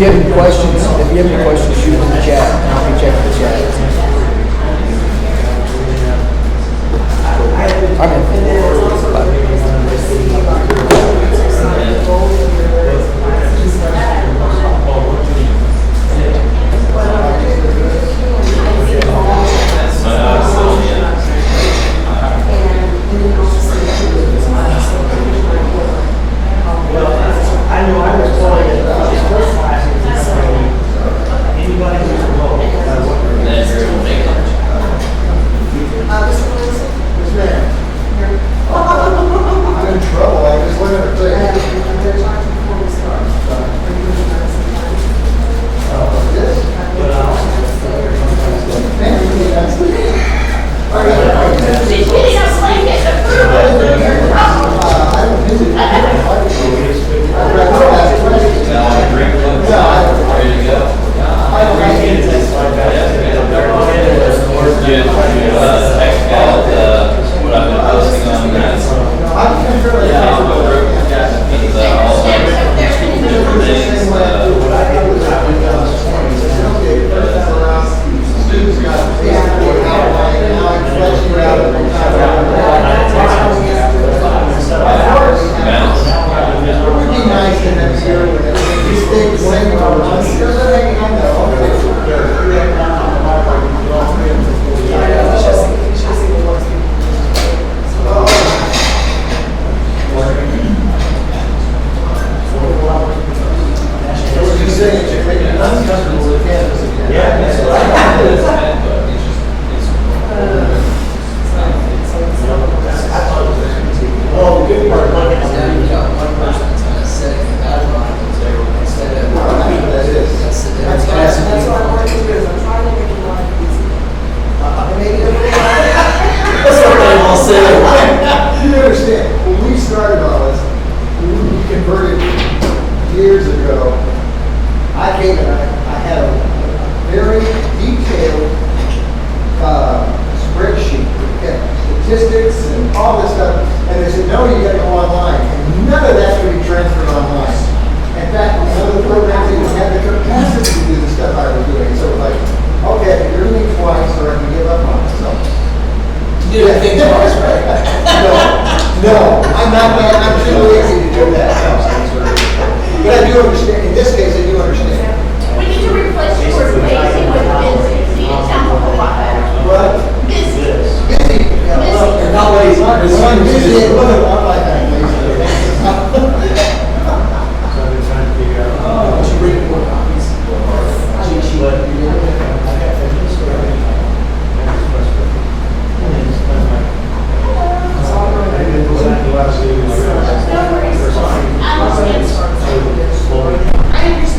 you have any questions, shoot them in the chat. I'll be checking the chat. I'm in. I understand.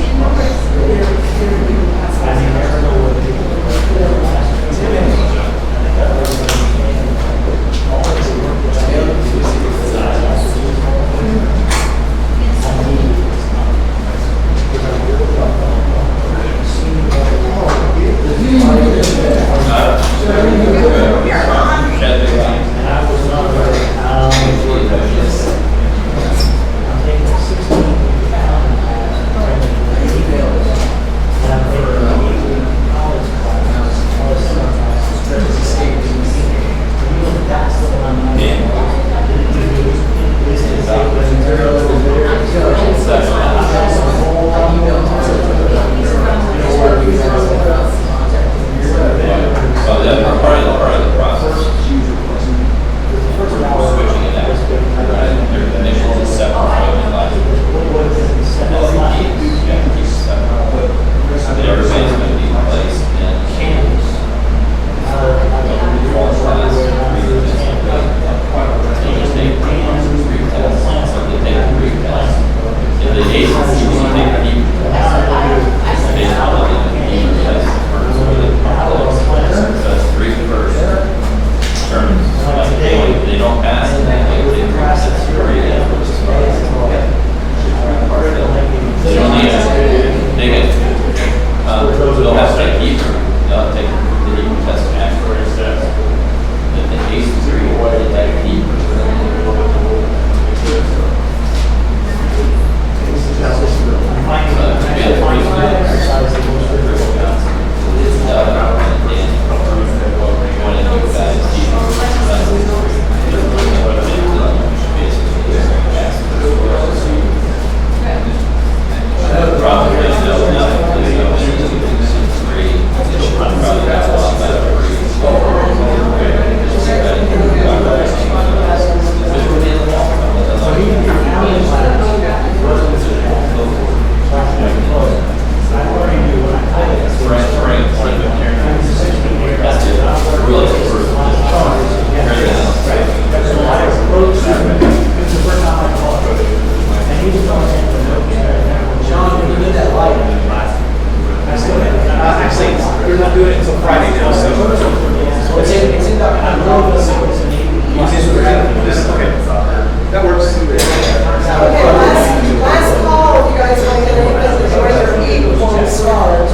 John, when you did that light, Actually, we're not doing it until Friday now, so. it's in the Okay. That works. Okay, last call, if you guys want to get anything to drink or eat before we start.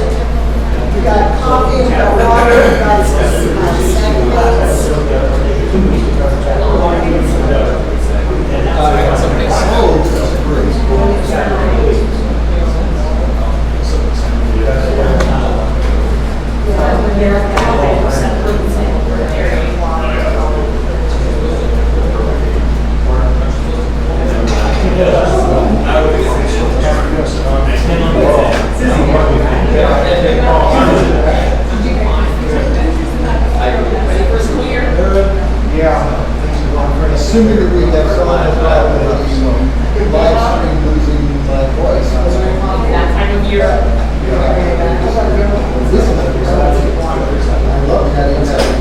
We got coffee, we got water, we got snack Assuming that we have someone who's live stream losing my voice. That time of year. I love having that.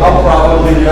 I'll probably do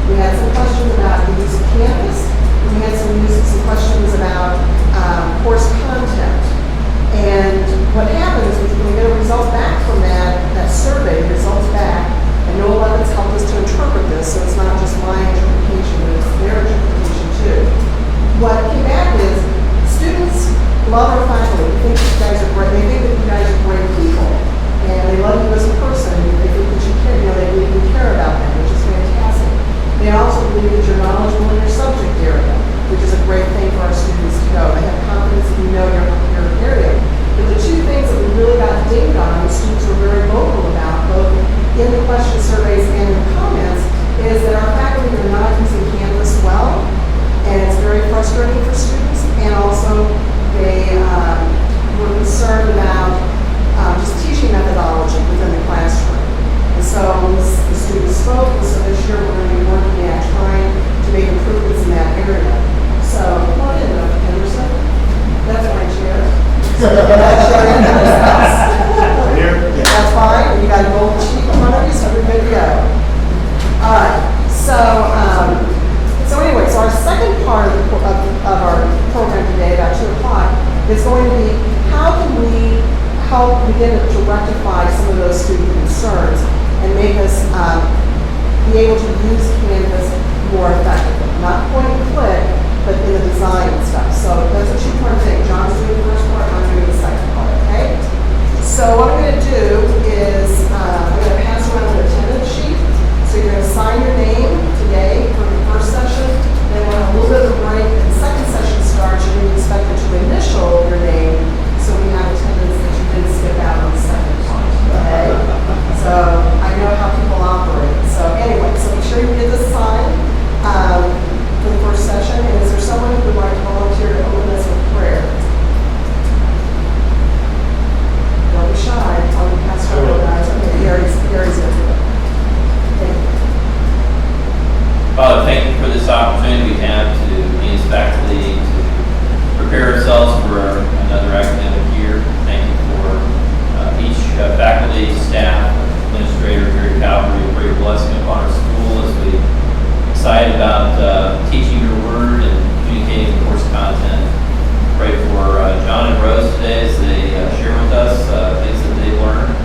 We had some questions about the use of Canvas. We had some questions about course content. And what happens is when we get a result back from that survey, the results back, and Noah Levin's helped us to interpret this, so it's not just my interpretation, but it's their interpretation too. What came back is students love our faculty. They think you guys are great. They think that you guys are great people, and they love you as a person. They think that you care. They believe you care about them, which is fantastic. They also believe that you're knowledgeable in your subject area, which is a great thing for our students to know. They have confidence that you know your area. But the two things that we really got dinged on, the students were very vocal about, both in the question surveys and in the comments, is that our faculty are not using Canvas well, and it's very frustrating for students, and also they were concerned about just teaching methodology within the classroom. And so the students spoke, and so this year we're going to be working at trying to make improvements in that area. So, come on in, Dr. Henderson. That's my chair. That's fine. You got a gold sheet in front of you, so we're good to go. All right. So anyway, so our second part of our program today, about 2 o'clock, is going to be how can we help begin to rectify some of those student concerns and make us be able to use Canvas more effectively. Not point and click, but in the design and stuff. So that's a 2-part thing. John's doing the first part, I'm doing the second part, okay? So what I'm going to do is I'm going to pass around an attendance sheet. So you're going to sign your name today for the first session. Then we'll have a little bit of a break. And the second session starts, you're going to be expected to initial your name so we have attendance that you didn't skip out on the second part, okay? So I know how people operate. So anyway, so make sure you get this signed for the first session. And is there someone who would like to volunteer to open us with prayer? Don't be shy. I'll be passed over, guys. Okay, Gary's going to do it. Thank you. Father, thank you for this opportunity we have to be as faculty to prepare ourselves for another academic year. Thank you for each faculty, staff, administrator here at Calvary. We pray your blessing upon our school as we excited about teaching your word and communicating course content. Pray for John and Rose today as they share with us things that they learned.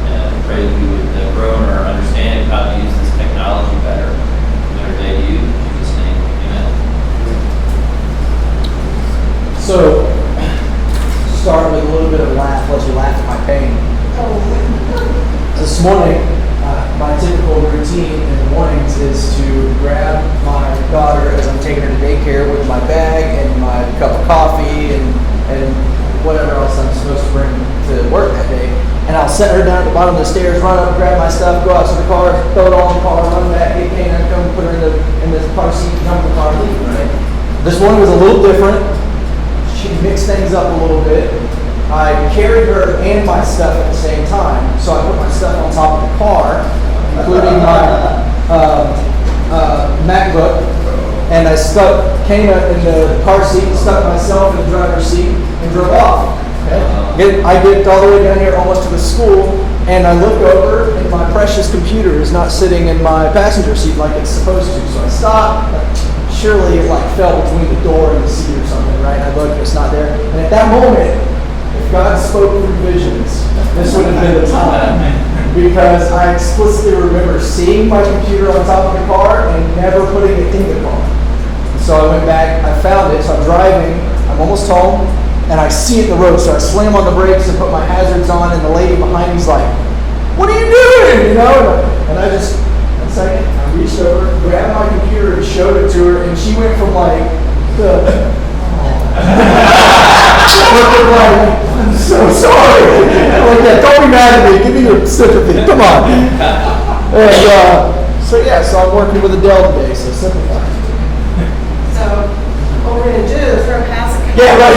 And pray that we would grow in our understanding of how to use this technology better. Better day to you. In Jesus' name, amen. So, start with a little bit of a laugh. Let you laugh at my pain. This morning, my typical routine in the mornings is to grab my daughter as I'm taking her to daycare with my bag and my cup of coffee and whatever else I'm supposed to bring to work that day. And I'll set her down at the bottom of the stairs, run up, grab my stuff, go out to the car, throw it all in the car, run back, get Kane, and come put her in the car seat, jump in the car, and leave, right? This one was a little different. She mixed things up a little bit. I carried her and my stuff at the same time, so I put my stuff on top of the car, including my MacBook, and I stuck Kana in the car seat, stuck myself in the driver's seat, and drove off. Okay? I get all the way down here almost to the school, and I look over, and my precious computer is not sitting in my passenger seat like it's supposed to. So I stop. Surely it fell between the door and the seat or something, right? I look, it's not there. And at that moment, if God spoke through visions, this would have been the time. Because I explicitly remember seeing my computer on top of the car and never putting it in the car. And so I went back, I found it, so I'm driving, I'm almost home, and I see it in the road. So I slam on the brakes and put my hazards on, and the lady behind me's like, "What are you doing?" You know? And I just, one second, I reached over, grabbed my computer and showed it to her, and she went from I'm so sorry. Don't be mad at me. Give me your sympathy. Come on. And so I'm working with Adele today, so simplify. So what we're going to do is we're going to pass it. Yeah, right.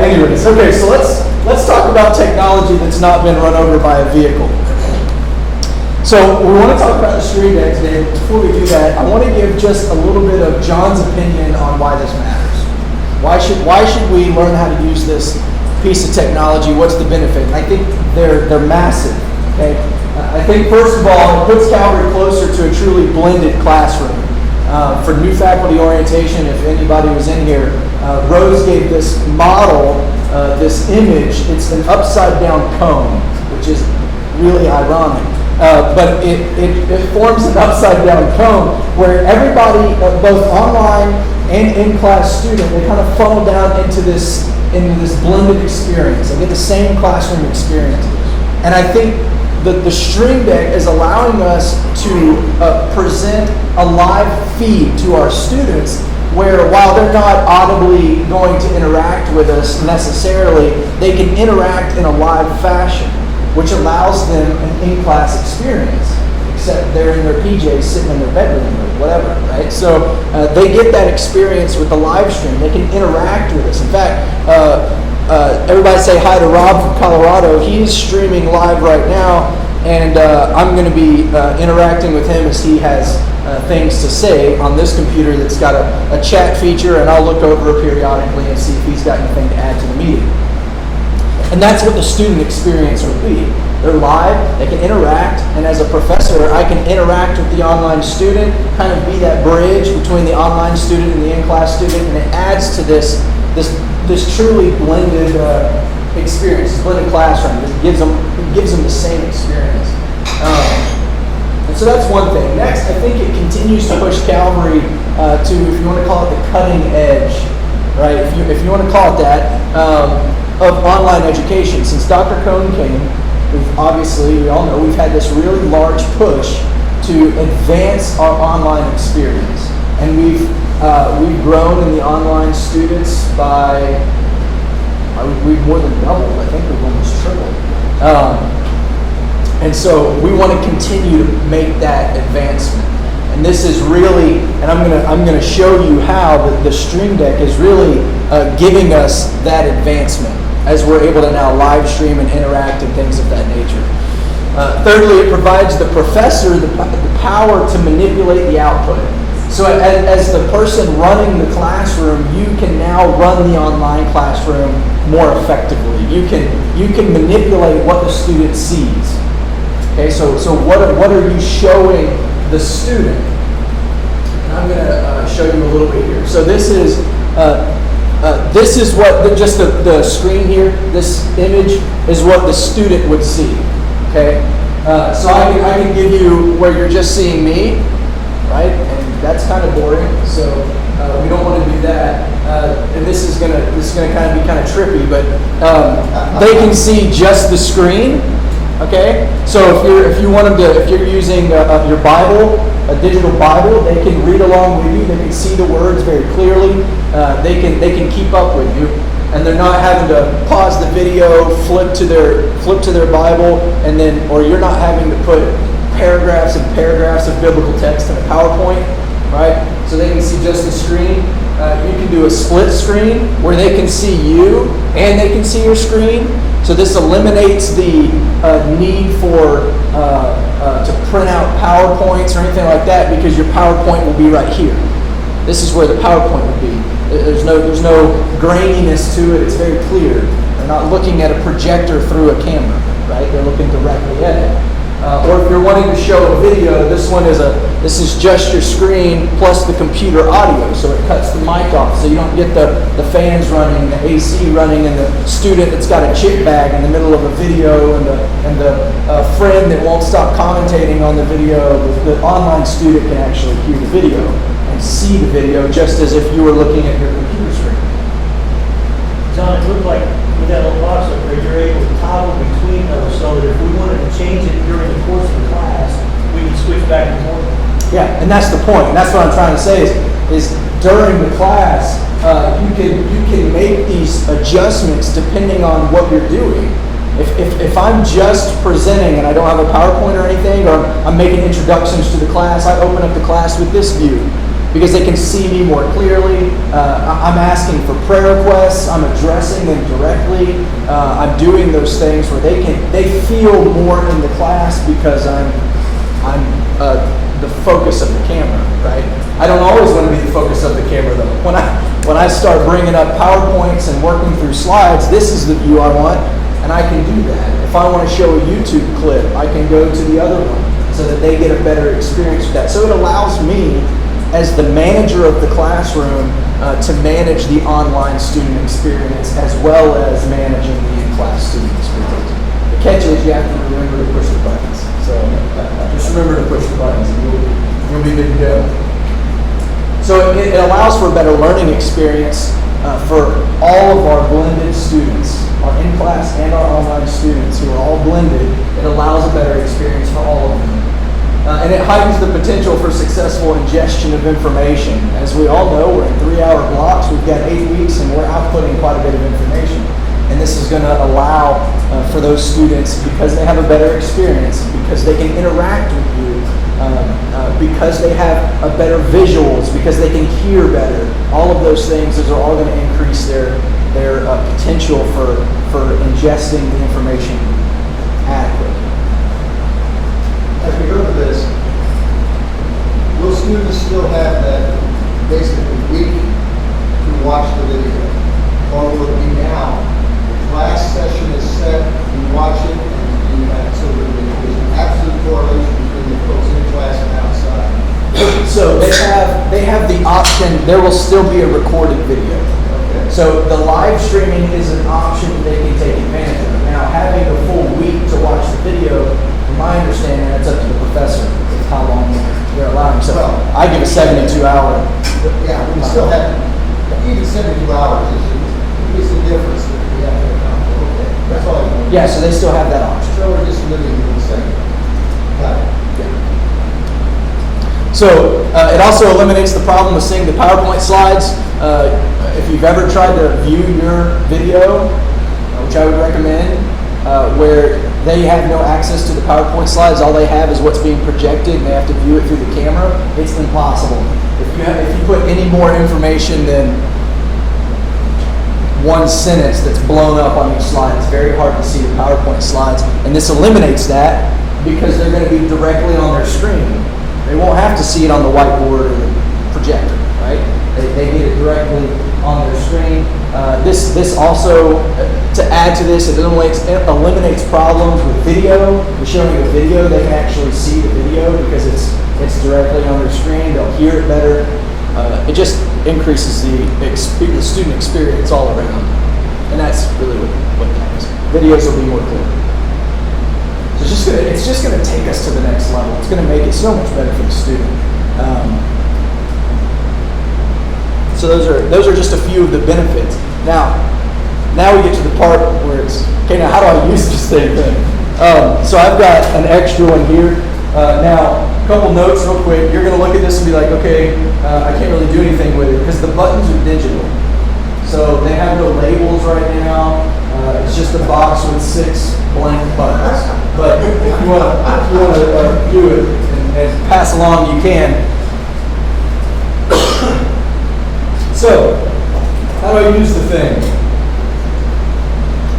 Anyways, okay. So let's talk about technology that's not been run over by a vehicle. So we want to talk about the Stream Deck today. But before we do that, I want to give just a little bit of John's opinion on why this matters. Why should we learn how to use this piece of technology? What's the benefit? And I think they're massive. Okay, I think first of all, it puts Calvary closer to a truly blended classroom. For new faculty orientation, if anybody was in here, Rose gave this model, this image. It's an upside down cone, which is really ironic. But it forms an upside down cone where everybody, both online and in-class student, they kind of funnel down into this blended experience. They get the same classroom experience. And I think the Stream Deck is allowing us to present a live feed to our students where while they're not audibly going to interact with us necessarily, they can interact in a live fashion, which allows them an in-class experience, except they're in their PJs sitting in their bedroom or whatever, right? So they get that experience with the live stream. They can interact with us. In fact, everybody say hi to Rob from Colorado. He's streaming live right now, and I'm going to be interacting with him as he has things to say on this computer that's got a chat feature, and I'll look over periodically and see if he's got anything to add to the meeting. And that's what the student experience would be. They're live, they can interact, and as a professor, I can interact with the online student, kind of be that bridge between the online student and the in-class student, and it adds to this truly blended experience, this blended classroom. It gives them the same experience. And so that's one thing. Next, I think it continues to push Calvary to, if you want to call it the cutting edge, right? If you want to call it that, of online education. Since Dr. Cohn came, we all know, we've had this really large push to advance our online experience. And we've grown in the online students by, we've more than doubled. I think we've almost tripled. And so we want to continue to make that advancement. And this is really, and I'm gonna show you how the Stream Deck is really giving us that advancement as we're able to now live stream and interact and things of that nature. Thirdly, it provides the professor the power to manipulate the output. So as the person running the classroom, you can now run the online classroom more effectively. You can manipulate what the student sees. Okay, so what are you showing the student? And I'm going to show you a little bit here. So this is what just the screen here. This image is what the student would see. Okay, so I can give you where you're just seeing me, right? And that's kind of boring. So we don't want to do that. And this is gonna kind of be kind of trippy, but they can see just the screen. Okay, so if you're using your Bible, a digital Bible, they can read along with you. They can see the words very clearly. They can keep up with you, and they're not having to pause the video, flip to their Bible, and then, or you're not having to put paragraphs and paragraphs of biblical text in a PowerPoint, right? So they can see just the screen. You can do a split screen where they can see you and they can see your screen. So this eliminates the need for to print out PowerPoints or anything like that, because your PowerPoint will be right here. This is where the PowerPoint would be. There's no graininess to it. It's very clear. They're not looking at a projector through a camera, right? They're looking directly at it. Or if you're wanting to show a video, this is just your screen plus the computer audio, so it cuts the mic off, so you don't get the fans running, the AC running, and the student that's got a chip bag in the middle of a video, and the friend that won't stop commentating on the video. The online student can actually hear the video and see the video just as if you were looking at your computer screen. John, it looked like with that little box up there, you're able to toggle between those, so that if we wanted to change it during the course of the class, we can switch back and forth. Yeah, and that's the point. And that's what I'm trying to say is during the class, you can make these adjustments depending on what you're doing. If I'm just presenting and I don't have a PowerPoint or anything, or I'm making introductions to the class, I open up the class with this view, because they can see me more clearly. I'm asking for prayer requests. I'm addressing them directly. I'm doing those things where they feel more in the class because I'm the focus of the camera, right? I don't always want to be the focus of the camera though. When I start bringing up PowerPoints and working through slides, this is the view I want. and I can do that. If I want to show a YouTube clip, I can go to the other one so that they get a better experience with that. So it allows me, as the manager of the classroom, to manage the online student experience as well as managing the in-class student experience. The catch is you have to remember to push the buttons. So just remember to push the buttons and you'll be good to go. So it allows for a better learning experience for all of our blended students, our in-class and our online students who are all blended. It allows a better experience for all of them. And it heightens the potential for successful ingestion of information. As we all know, we're in 3-hour blocks. We've got 8 weeks, and we're outputting quite a bit of information. And this is going to allow for those students, because they have a better experience, because they can interact with you, because they have a better visuals, because they can hear better. All of those things, those are all going to increase their potential for ingesting the information adequately. As we go to this, will students still have that basically week to watch the video? Or will it be now? The class session is set, you watch it, and you have so there's an absolute correlation between the folks in class and outside. So they have the option, there will still be a recorded video. Okay. So the live streaming is an option they can take advantage of. Now, having a full week to watch the video, from my understanding, that's up to the professor, how long they're allowing. So I give a 72-hour. Yeah, we still have, even 72 hours is the difference that we have to account for. Okay, that's all I know. Yeah, so they still have that option. So we're just living in the same. Got it. So it also eliminates the problem with seeing the PowerPoint slides. If you've ever tried to view your video, which I would recommend, where they have no access to the PowerPoint slides, all they have is what's being projected, and they have to view it through the camera, it's impossible. If you put any more information than one sentence that's blown up on each slide, it's very hard to see the PowerPoint slides, and this eliminates that because they're going to be directly on their screen. They won't have to see it on the whiteboard or the projector, right? They get it directly on their screen. This also, to add to this, it eliminates problems with video. With showing a video, they can actually see the video because it's directly on their screen. They'll hear it better. It just increases the student experience all around. And that's really what counts. Videos will be more clear. So it's just going to take us to the next level. It's going to make it so much better for the student. So those are just a few of the benefits. Now we get to the part where it's, okay, now how do I use this thing? So I've got an extra one here. Now, a couple notes real quick. You're going to look at this and be like, okay, I can't really do anything with it because the buttons are digital. So they have no labels right now. It's just a box with 6 blank buttons. But if you want to view it and pass along, you can. So, how do I use the thing?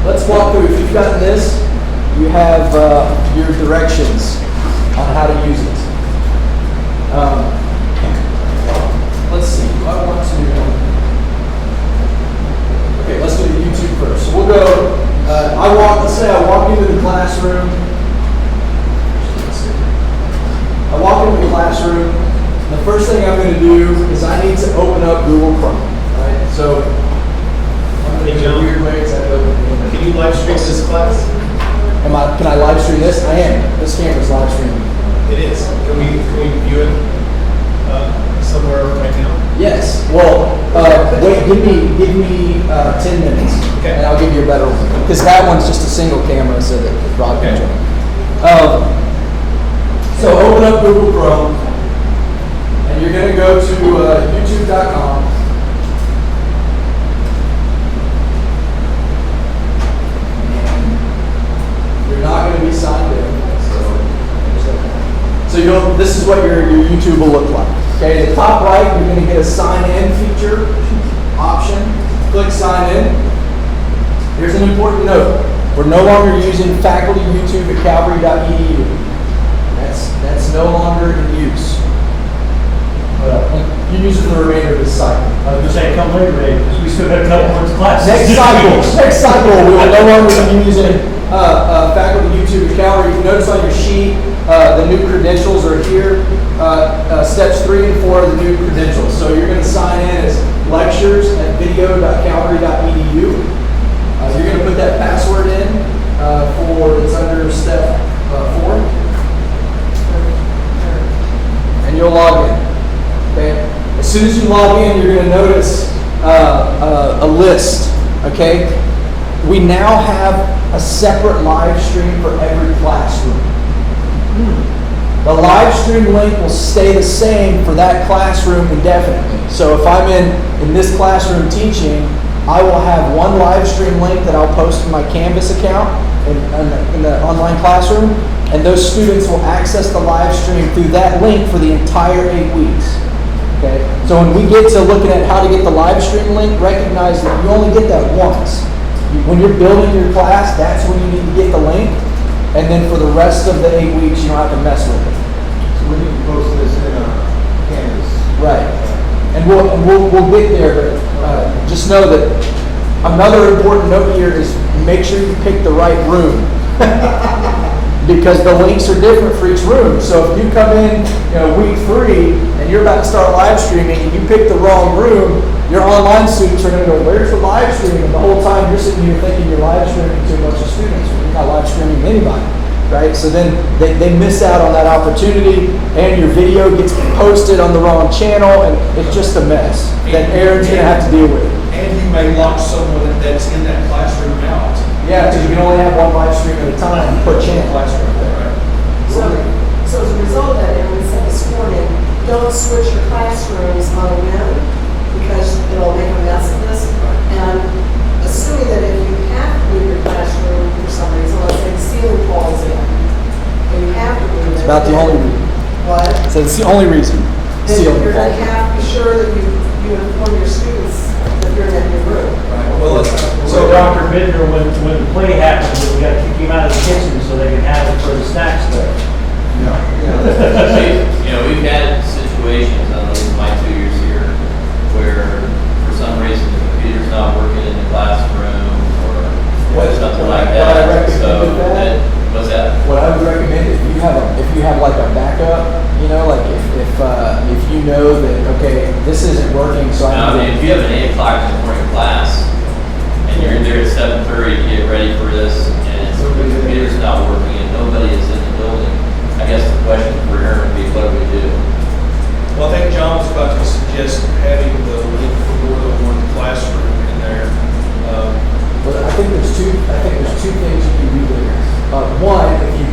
Let's walk through. If you've gotten this, you have your directions on how to use it. Let's see. Do I want to? Okay, let's do the YouTube first. So we'll go. Let's say I walk into the classroom. I walk into the classroom. The first thing I'm going to do is I need to open up Google Chrome. Right? So, Hey, John. weird ways I open. Can you live stream this class? Can I live stream this? I am. This camera's live streaming. It is. Can we view it somewhere right now? Yes. Well, wait. Give me 10 minutes, Okay. and I'll give you a better one because that one's just a single camera, so that Rob can join. So open up Google Chrome, and you're going to go to YouTube.com. And you're not going to be signed in, so this is what your YouTube will look like. Okay, at the top right, you're going to get a sign in feature option. Click sign in. Here's an important note. We're no longer using faculty YouTube at calvary.edu. That's no longer in use. You use it for the remainder of this cycle. I was gonna say, come later, Dave, because we still got a couple more classes. Next cycle, we will no longer be using faculty YouTube account. Or you can notice on your sheet, the new credentials are here. Steps 3 and 4 are the new credentials. So you're going to sign in as lectures@video.calgary.edu. You're going to put that password in it's under step 4. And you'll log in. Okay? As soon as you log in, you're going to notice a list. Okay? We now have a separate live stream for every classroom. The live stream link will stay the same for that classroom indefinitely. So if I'm in this classroom teaching, I will have one live stream link that I'll post in my Canvas account in the online classroom, and those students will access the live stream through that link for the entire 8 weeks. Okay? So when we get to looking at how to get the live stream link, recognize that you only get that once. When you're building your class, that's when you need to get the link. And then for the rest of the 8 weeks, you don't have to mess with it. So we need to post this in Canvas. Right. And we'll get there, but just know that another important note here is make sure you pick the right room. Because the links are different for each room. So if you come in, week 3 and you're about to start live streaming and you pick the wrong room, your online students are going to go, where's the live streaming? And the whole time you're sitting here thinking you're live streaming to a bunch of students. Well, you're not live streaming to anybody, right? So then they miss out on that opportunity, and your video gets posted on the wrong channel, and it's just a mess that Aaron's going to have to deal with. And you may lock someone that's in that classroom out. Yeah, because you can only have one live stream at a time per channel. Classroom, right? So as a result of that, Aaron, we said this morning, don't switch your classrooms on a whim, because it'll make a mess of this. And assuming that if you have to move your classroom for some reason, let's say the ceiling falls in, and you have to move it. It's about the only reason. What? So it's the only reason. Then Ceiling you're going fall. to have to be sure that you inform your students that you're in that new room. Well, So Dr. Bittner, when the play happens, we got to kick him out of the kitchen so they can have it for the snacks there. We've had situations, at least my 2 years here, where for some reason the computer's not working in the classroom or something like that. So what's that? What I would recommend is if you have like a backup, like if you know that okay, this isn't working, so If you have an 8 o'clock in the morning class and you're in there at 7:30 to get ready for this, and the computer's not working and nobody is in the building, I guess the question for Aaron would be, what do we do? Well, I think John was about to suggest having the link for more than one classroom in there. But I think there's two things you can do there. One, if you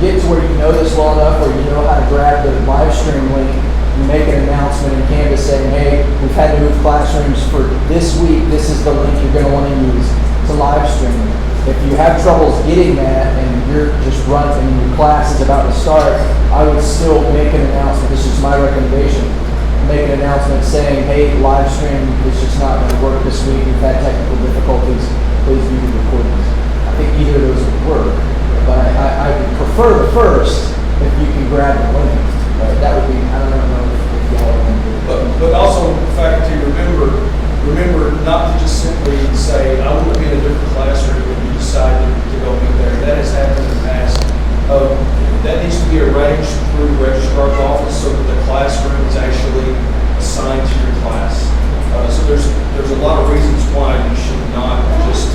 get to where you know this well enough, or you know how to grab the live stream link, you make an announcement in Canvas saying, hey, we've had to move classrooms for this week. This is the link you're going to want to use to live stream. If you have troubles getting that and you're just running and your class is about to start, I would still make an announcement. This is my recommendation. Make an announcement saying, hey, live stream is just not going to work this week. We've had technical difficulties. Please view the recordings. I think either of those would work. But I would prefer the first if you can grab the link. That would be, I don't know if y'all are going to do it. But also, faculty, remember not to just simply say, I want to be in a different classroom when you decide to go in there. That has happened in the past. That needs to be arranged through the registrar's office so that the classroom is actually assigned to your class. So there's a lot of reasons why you should not just,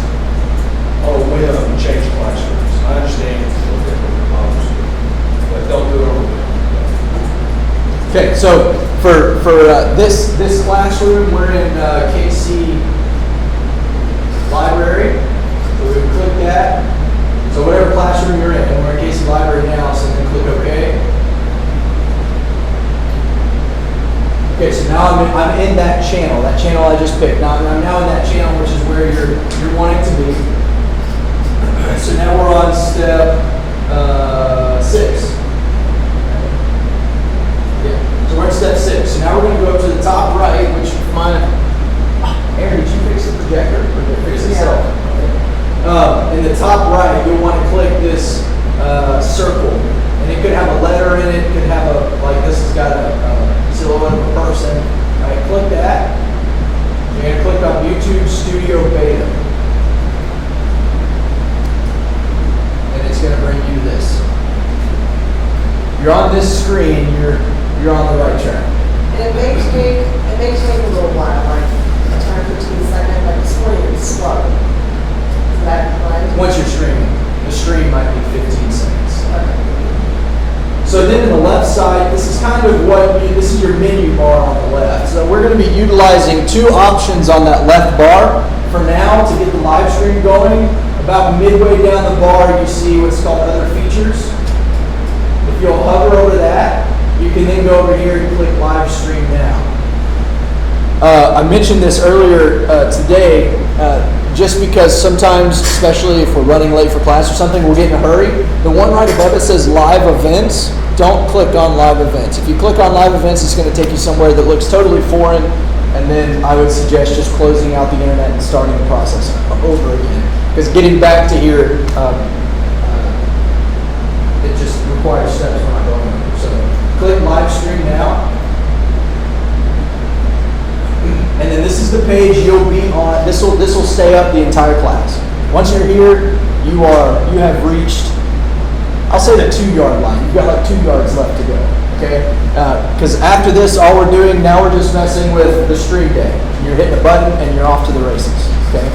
on a whim, change classrooms. I understand it's a little different problems, but don't do it on a whim. Okay, so for this classroom, we're in KC Library. So we would click that. So whatever classroom you're in, and we're in KC Library now, so then click OK. Okay, so now I'm in that channel I just picked. Now I'm now in that channel, which is where you're wanting to be. So now we're on step 6. So we're in step 6. So now we're going to go up to the top right, which Aaron, did you fix the projector or did it fix itself? In the top right, you'll want to click this circle, and it could have a letter in it. It could have this has got a silhouette of a person. on this screen, you're on the right track. And it may take a little while, like a 10 or 15 seconds, like this morning it was slow. Is that right? Once you're streaming, the stream might be 15 seconds. So then in the left side, this is kind of this is your menu bar on the left. So we're going to be utilizing two options on that left bar for now to get the live stream going. About midway down the bar, you see what's called other features. If you'll hover over that, you can then go over here and click live stream now. I mentioned this earlier today, just because sometimes, especially if we're running late for class or something, we'll get in a hurry. The one right above it says live events. Don't click on live events. If you click on live events, it's going to take you somewhere that looks totally foreign, and then I would suggest just closing out the internet and starting the process over again. Because getting back to here, it just requires steps we're not going over. So click live stream now. And then this is the page you'll be on. This will stay up the entire class. Once you're here, you have reached, I'll say the 2-yard line. You've got like 2 yards left to go. Okay? Because after this, all we're doing now, we're just messing with the stream day. You're hitting a button and you're off to the races. Okay?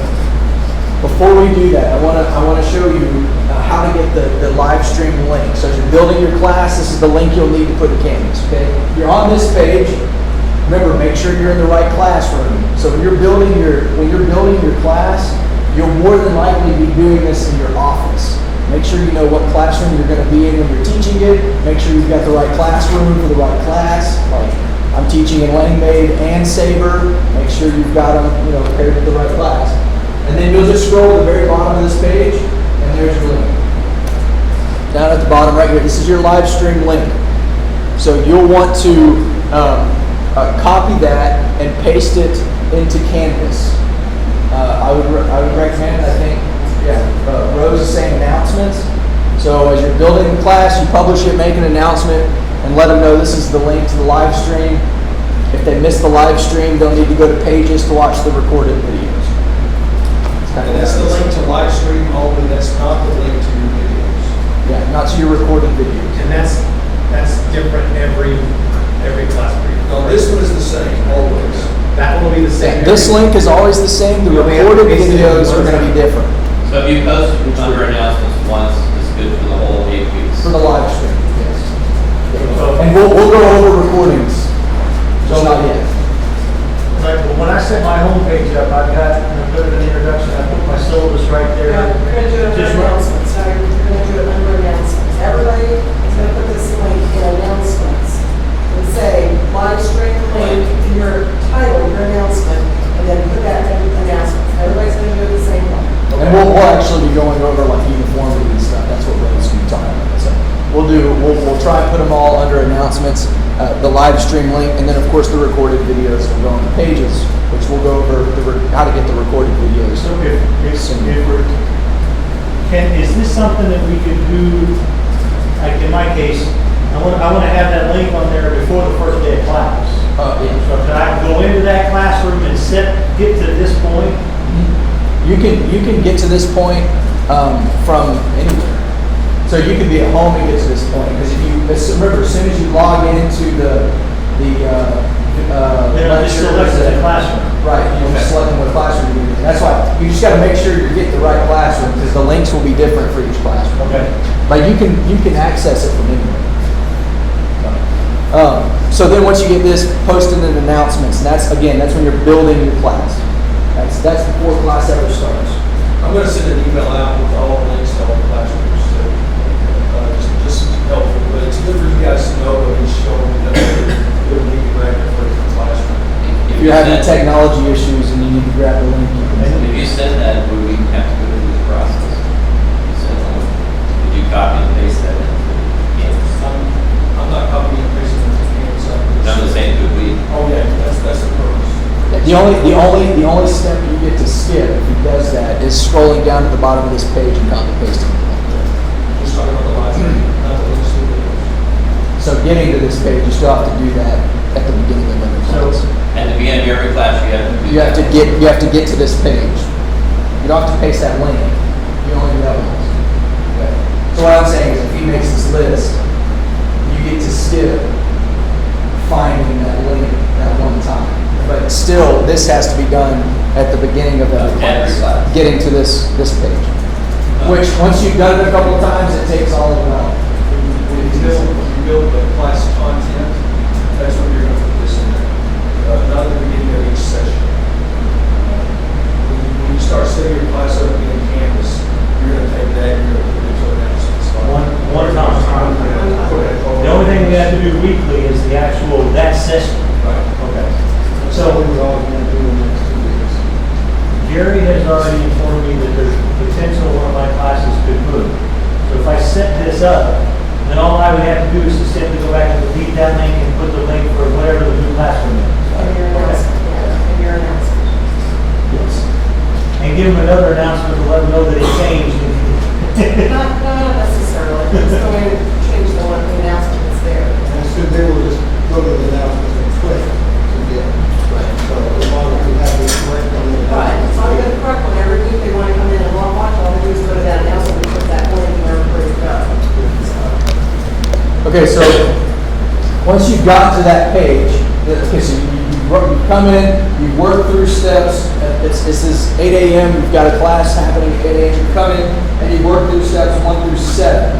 Before we do that, I want to show you how to get the live stream link. So as you're building your class, this is the link you'll need to put in Canvas. Okay? You're on this page. Remember, make sure you're in the right classroom. So when you're building your class, you'll more than likely be doing this in your office. Make sure you know what classroom you're going to be in when you're teaching it. Make sure you've got the right classroom for the right class. Like I'm teaching in Langmaid and Sabre. Make sure you've got them, paired with the right class. And then you'll just scroll to the very bottom of this page, and there's your link. Down at the bottom right here, this is your live stream link. So you'll want to copy that and paste it into Canvas. I would recommend, Rose is saying announcements. So as you're building the class, you publish it, make an announcement, and let them know this is the link to the live stream. If they miss the live stream, they'll need to go to Pages to watch the recorded videos. And that's the link to live stream only, that's not the link to your videos. Yeah, not to your recorded videos. And that's different every class period. No, this one is the same, always. That will be the same. This link is always the same. The recorded videos are going to be different. So if you post under announcements once, it's good for the whole 8 weeks. For the live stream, yes. And we'll go over recordings. Just not yet. Right, but when I set my homepage up, I've got, I put it in the introduction, I put my syllabus right there. We're going to do it Just under announcements. So we're going to do it under announcements. Everybody is going to put this link in announcements and say live stream link in your title, your announcement, and then put that in announcements. Everybody's going to do it the same way. And we'll actually be going over like uniformity and stuff. That's what Rose is going to be talking about. So we'll try and put them all under announcements, the live stream link, and then of course the recorded videos will go on the Pages, which we'll go over how to get the recorded videos. So is this something that we could do, like in my case, I want to have that link on there before the first day of class. Yeah. So can I go into that classroom and get to this point? You can get to this point from anywhere. So you could be at home and get to this point because remember, as soon as you log into the Just select the classroom. Right, you're just selecting what classroom you're in. That's why you just got to make sure you're getting the right classroom because the links will be different for each classroom. Okay. But you can access it from anywhere. So then once you get this posted in announcements, and that's when you're building your class. That's before class ever starts. I'm going to send an email out with all the links to all the classrooms. Just helpful, but it's good for you guys to know when each show you'll need to grab it for the classroom. If you're having technology issues and you need to grab the link, you can. If you said that, would we have to go through this process? So, would you copy and paste that into Canvas? I'm not copying and pasting it to Canvas. I'm just saying, could we? Oh yeah, that's the purpose. The only step you get to skip if he does that is scrolling down to the bottom of this page and copy pasting it. Just talking about the live stream, not the links to the videos. So getting to this page, you still have to do that at the beginning of every class. At the beginning of every class, you have to do You have to get to this page. You don't have to paste that link. You only do that once. Okay. So what I'm saying is, if he makes this list, you get to this has to be done at the beginning of every Every class, class. getting to this page. Which, once you've done it a couple of times, it takes all of it out. When you build the class content, that's when you're going to put this in there. Not at the beginning of each session. When you start setting your class up in Canvas, you're going to take that, you're going to put it into announcements. One time. The only thing we have to do weekly is the actual, that session. Right. Okay. So we were all going to do in the next 2 weeks. Gary has already informed me that there's potential one of my classes could move. So if I set this up, then all I would have to do is to simply go back to the lead that link and put the link for whatever the new classroom is. And your announcement, yeah, and your announcement. Yes. And give them another announcement to let them know that it changed. Not necessarily, just go in and change the one, the announcement that's there. And so they will just go to the announcements and click to get. So as long as we have this correct on the Right, announcement. so I'm gonna correct one, every week they wanna come in and watch, all they do is go to that announcement, and put that link where it's go. Okay, so once you've got to that page, okay, so you come in, you work through steps. This is 8 a.m. You've got a class happening at 8 a.m. You come in and you work through steps 1 through 7.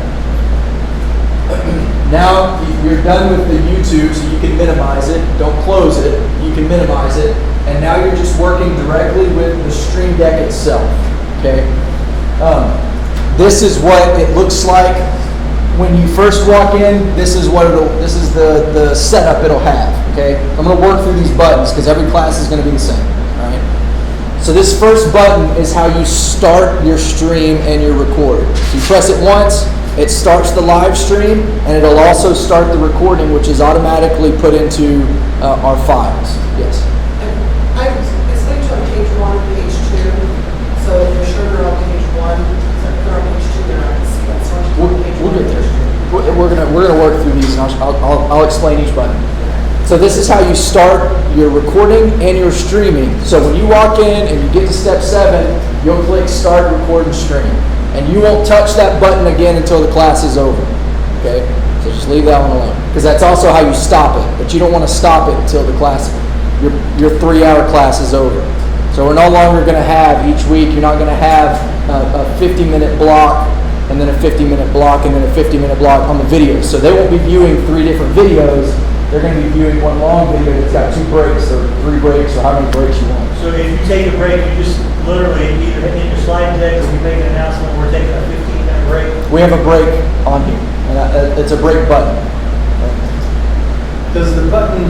Now you're done with the YouTube, so you can minimize it. Don't close it. You can minimize it, and now you're just working directly with the Stream Deck itself. Okay. This is what it looks like when you first walk in. This is what this is the setup it'll have. Okay. I'm going to work through these buttons because every class is going to be the same. All right. So this first button is how you start your stream and your record. So you press it once, it starts the live stream, and it'll also start the recording, which is automatically put into our files. Yes. I explained to on page 1 and page 2, so they're sure they're on page 1, so if they're on page 2, they're not going to see that, so I'm on page 1. We'll get there. We're gonna work through these, and I'll explain each button. So this is how you start your recording and your streaming. So when you walk in and you get to step 7, you'll click Start, Record, and Stream, and you won't touch that button again until the class is over. Okay, so just leave that one alone, because that's also how you stop it. But you don't want to stop it until the class, your 3-hour class is over. So we're no longer going to have each week. You're not going to have a 50-minute block, and then a 50-minute block, and then a 50-minute block on the videos. So they won't be viewing 3 different videos. They're going to be viewing one long video that's got 2 breaks or 3 breaks or how many breaks you want. So if you take a break, you just literally either in your slide deck or you make an announcement, we're taking a 15-minute break. We have a break on here, and it's a break button. Does the button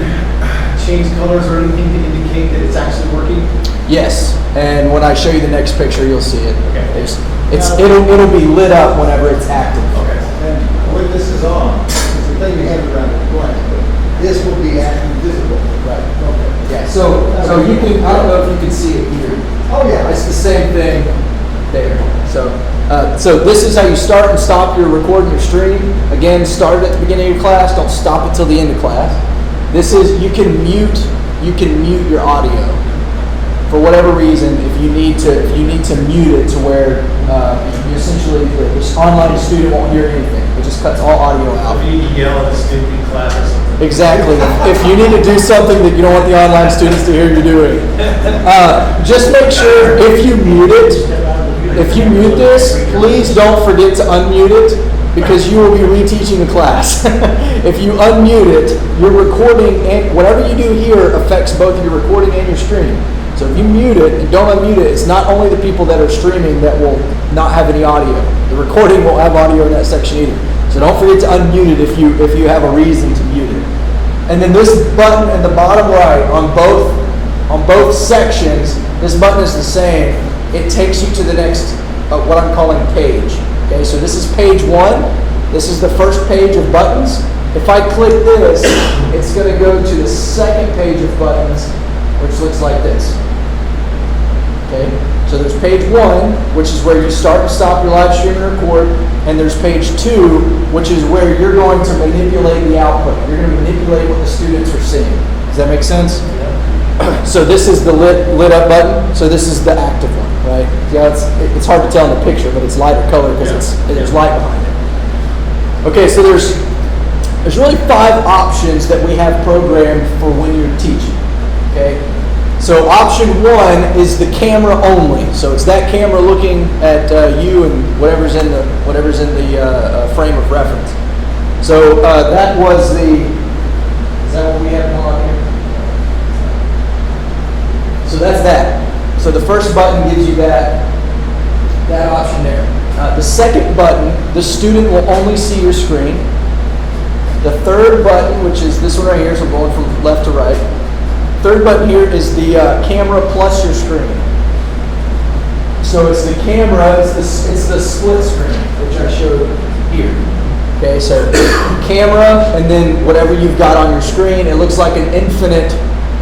change colors or anything to indicate that it's actually working? Yes, and when I show you the next picture, you'll see it. Okay. It'll be lit up whenever it's active. Okay. And when this is on, it's the thing you have around the blank, but this will be actually visible. Right. Okay. Yeah. So you can. I don't know if you can see it here. Oh, yeah. It's the same thing there. So this is how you start and stop your recording your stream. Again, start it at the beginning of your class. Don't stop it till the end of class. This is you can mute your audio for whatever reason. If you need to mute it to where you essentially this online student won't hear anything. It just cuts all audio out. If you need to yell at a student in class or something. Exactly. If you need to do something that you don't want the online students to hear you doing, just make sure if you mute this, please don't forget to unmute it, because you will be reteaching the class. If you unmute it, your recording and whatever you do here affects both your recording and your stream. So if you mute it and don't unmute it, it's not only the people that are streaming that will not have any audio. The recording won't have audio in that section either. So don't forget to unmute it if you have a reason to mute it. And then this button in the bottom right on both sections, this button is the same. It takes you to the next what I'm calling page. Okay, so this is page 1. This is the first page of buttons. If I click this, it's going to go to the second page of buttons, which looks like this. Okay, so there's page 1, which is where you start and stop your live stream and record, and there's page 2, which is where you're going to manipulate the output. You're going to manipulate what the students are seeing. Does that make sense? Yeah. So this is the lit up button. So this is the active one, right? Yeah, it's hard to tell in the picture, but it's lighter color because there's light behind it. Okay, so there's really 5 options that we have programmed for when you're teaching. Okay, So option 1 is the camera only. So it's that camera looking at you and whatever's in the frame of reference. So that was the. Is that what we have on here? So that's that. So the first button gives you that option there. The second button, the student will only see your screen. The third button, which is this one right here, so going from left to right. Third button here is the camera plus your screen. So it's the camera, it's the split screen, which I showed here. Okay, so camera and then whatever you've got on your screen. It looks like an infinite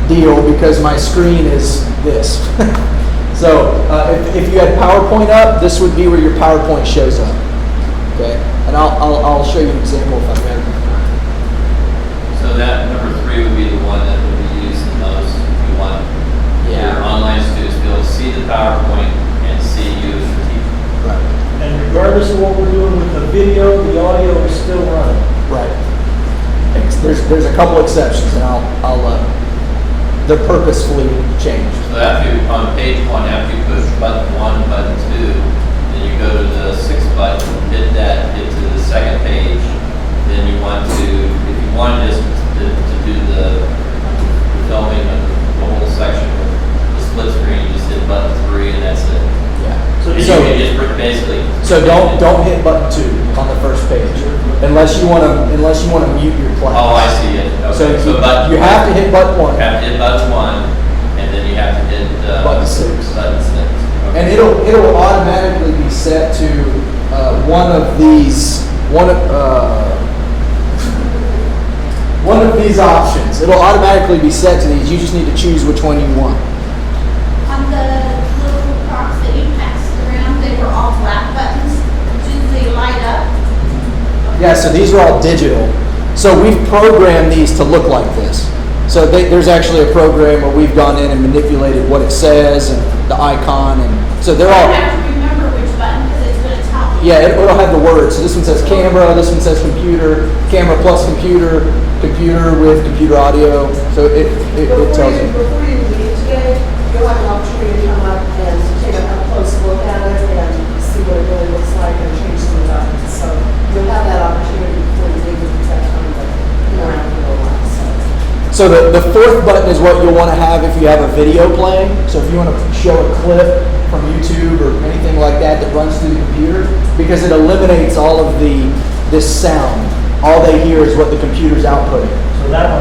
deal because my screen is this. So if you had PowerPoint up, this would be where your PowerPoint shows up. Okay, and I'll show you an example if I'm ready. So that number 3 would be the one that would be used the most if you want your online students to be able to see the PowerPoint and see you as your teacher. Right. And regardless of what we're doing with the video, the audio is still running. Right. There's a couple exceptions, and they're purposefully changed. So after on page 1, after you push button 1, button 2, then you go to the 6th button, hit that, get to the second page. Then you want to, if you want just to do the filming of the whole section with the split screen, you just hit button 3 and that's it. Yeah. So you can just basically. So don't hit button 2 on the first page unless you want to mute your class. Oh, I see it. Okay. So button you have to hit button 1. You have to hit button 1, and then you have to hit Button 6. Button 6. Okay. And it'll automatically be set to one of these options. It'll automatically be set to these. You just need to choose which one you want. On the little box that you passed around, they were all black buttons. Do they light up? Yeah, so these are all digital. So we've programmed these to look like this. So there's actually a program where we've gone in and manipulated what it says and the icon, and so they're all. I have to remember which button because it's going to tell me. Yeah, it'll have the words. So this one says camera, this one says computer, camera plus computer, computer with computer audio. So it tells you. Before you leave today, you'll have an opportunity to come up and take a close look at it and see what it really looks like and change some of the buttons. So you'll have that opportunity before you leave with that time, but you don't have to go a lot. So the fourth button is what you'll want to have if you have a video playing. So if you want to show a clip from YouTube or anything like that runs through the computer, because it eliminates all of this sound. All they hear is what the computer's outputting. So that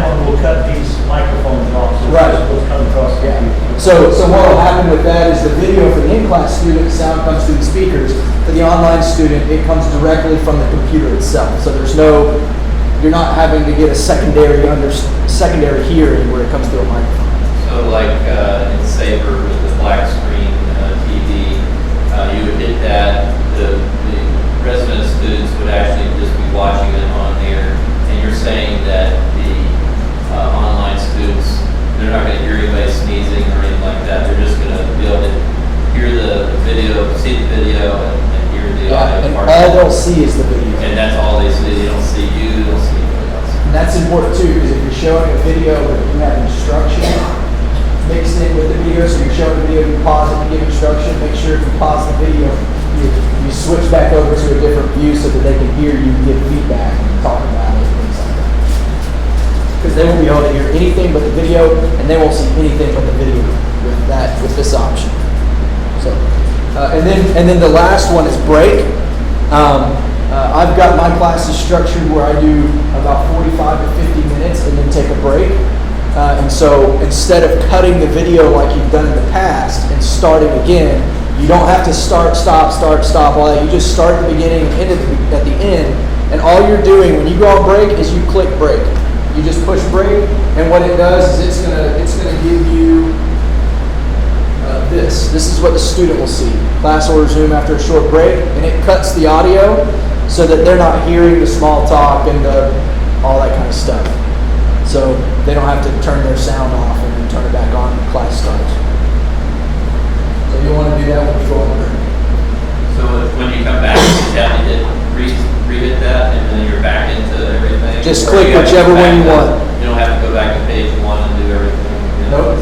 one will cut these microphones off. So Right. Those come across the computer. So what will happen with that is the video for the in-class student, sound comes through the speakers. For the online student, it comes directly from the computer itself. So you're not having to get a secondary hearing where it comes through a microphone. So like in Sabre with the black screen TV, you would hit that. The resident students would actually just be watching it on there, and you're saying that the online students, they're not going to hear anybody sneezing or anything like that. They're just going to be able to hear the video, see the video, and hear the audio. And part all of it. they'll see is the video. And that's all they see. They don't see you. They don't see anybody else. And that's important too, because if you're showing a video but you have instruction mixed in with the video, so you're showing the video, you pause it, you give instruction, make sure if you pause the video, you switch back over to a different view so that they can hear you and give feedback and talk about it and things like that. Because they won't be able to hear anything but the video, and they won't see anything but the video with this option. So, and then the last one is break. I've got my classes structured where I do about 45 to 50 minutes and then take a break. And so instead of cutting the video like you've done in the past and starting again, you don't have to start, stop, all that. You just start at the beginning and end at the end. And all you're doing when you go on break is you click break. You just push break, and what it does is it's gonna give you this. This is what the student will see. Class will resume after a short break, and it cuts the audio so that they're not hearing the small talk and all that kind of stuff. So they don't have to turn their sound off and then turn it back on when class starts. So you want to do that when you go on break. So when you come back, you just have to re-hit that, and then you're back into everything? Just Or click you have to whichever go back one you to- want. You don't have to go back to page 1 and do everything again? Nope.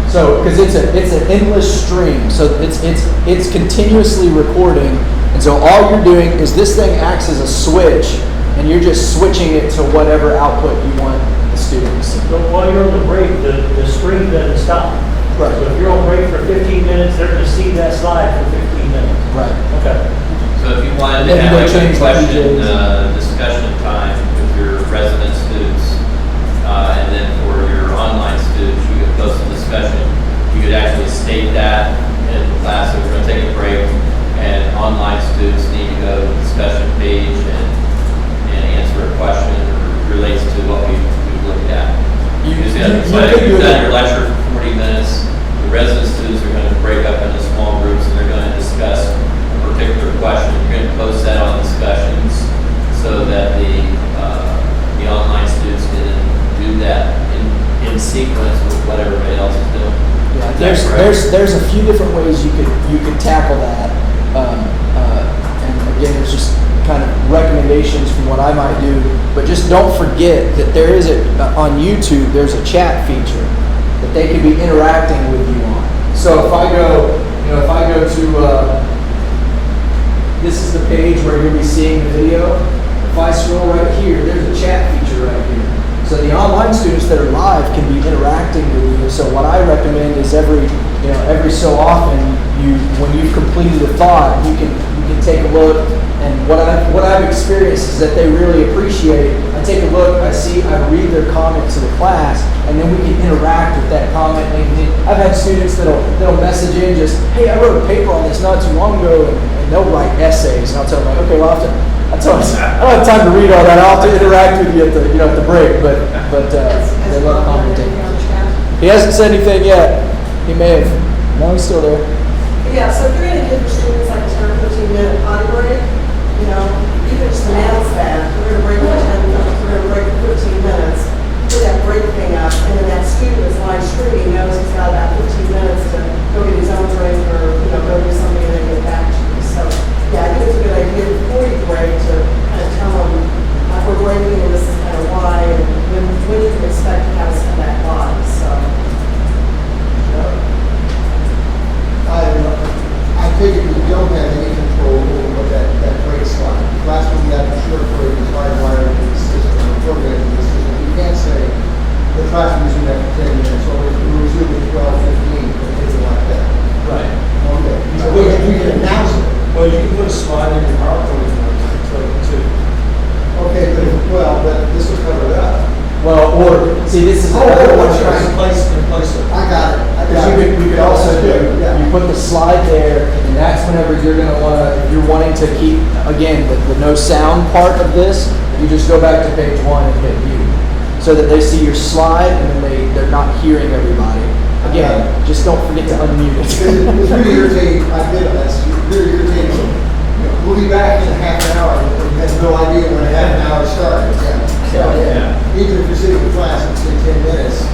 So, because it's an endless stream, so it's continuously recording, and so all you're doing is this thing acts as a switch, and you're just switching it to whatever output you want the student to see. So while you're on the break, the stream doesn't stop. Right. So if you're on break for 15 minutes, they're going to see that slide for 15 minutes. Right. Okay. So if you wanted to Then have go like a change the question, PJs. discussion time with your resident students, and then for your online students, you could post a discussion. You could actually state that in class, so we're going to take a break, and online students need to go to the discussion page and answer a question that relates to what we've looked at. You've done your lecture for 40 minutes. The resident students are going to break up into small groups, and they're going to discuss a particular question. You're going to post that on discussions so that the online students can do that in sequence with what everybody else is doing. Yeah, Is that correct? there's a few different ways you could tackle that, and again, it's just kind of recommendations from what I might do. But just don't forget that there is on YouTube there's a chat feature that they can be interacting with you on. So if I go to this is the page where you'll be seeing the video. If I scroll right here, there's a chat feature right here. So the online students that are live can be interacting with you. So what I recommend is every so often, when you've completed a thought, you can take a look. And what I've experienced is that they really appreciate. I take a look, I read their comment to the class, and then we can interact with that comment. I've had students that'll message in just, hey, I wrote a paper on this not too long ago, and they'll write essays, and I'll tell them like, okay, well, I don't have time to read all that. I'll have to interact with you at the break, but they love commenting. He hasn't said anything yet. He may have. No, he's still there. Yeah, so if you're gonna give your students like a 10 or 15-minute potty break, you can just announce that, we're gonna break for 15 minutes, put that break thing up, and then that student that's live streaming knows he's got about 15 minutes to go get his own drink or, go do something and then get back to you. So, yeah, I think it's a good idea before you break to kind of tell them, we're breaking and this is kind of why, and when you can expect to have us come back live, so. I figured we don't have any control over what that break's like. Last week we had a short break, was hardwired into the system, or programmed into the system. You can't say the class will resume after 10 minutes, or we'll resume at 12:15, or anything like that. Right. Okay. So we can announce it. Well, you can put a slide in your PowerPoint too. Okay, but this will cover it up. Well, or see, this is another one. In place of. I got it. Because you could also do, Yeah. you put the slide there, and that's whenever you're going to want to, if you're wanting to keep, again, the no sound part of this, you just go back to page 1 and hit view. So that they see your slide, and then they're not hearing everybody. Again, just don't forget to unmute it. It's really irritating. I did it. It's really irritating. We'll be back in a half an hour. We have no idea when a half an hour started. Yeah. Even if you're sitting in class and say 10 minutes.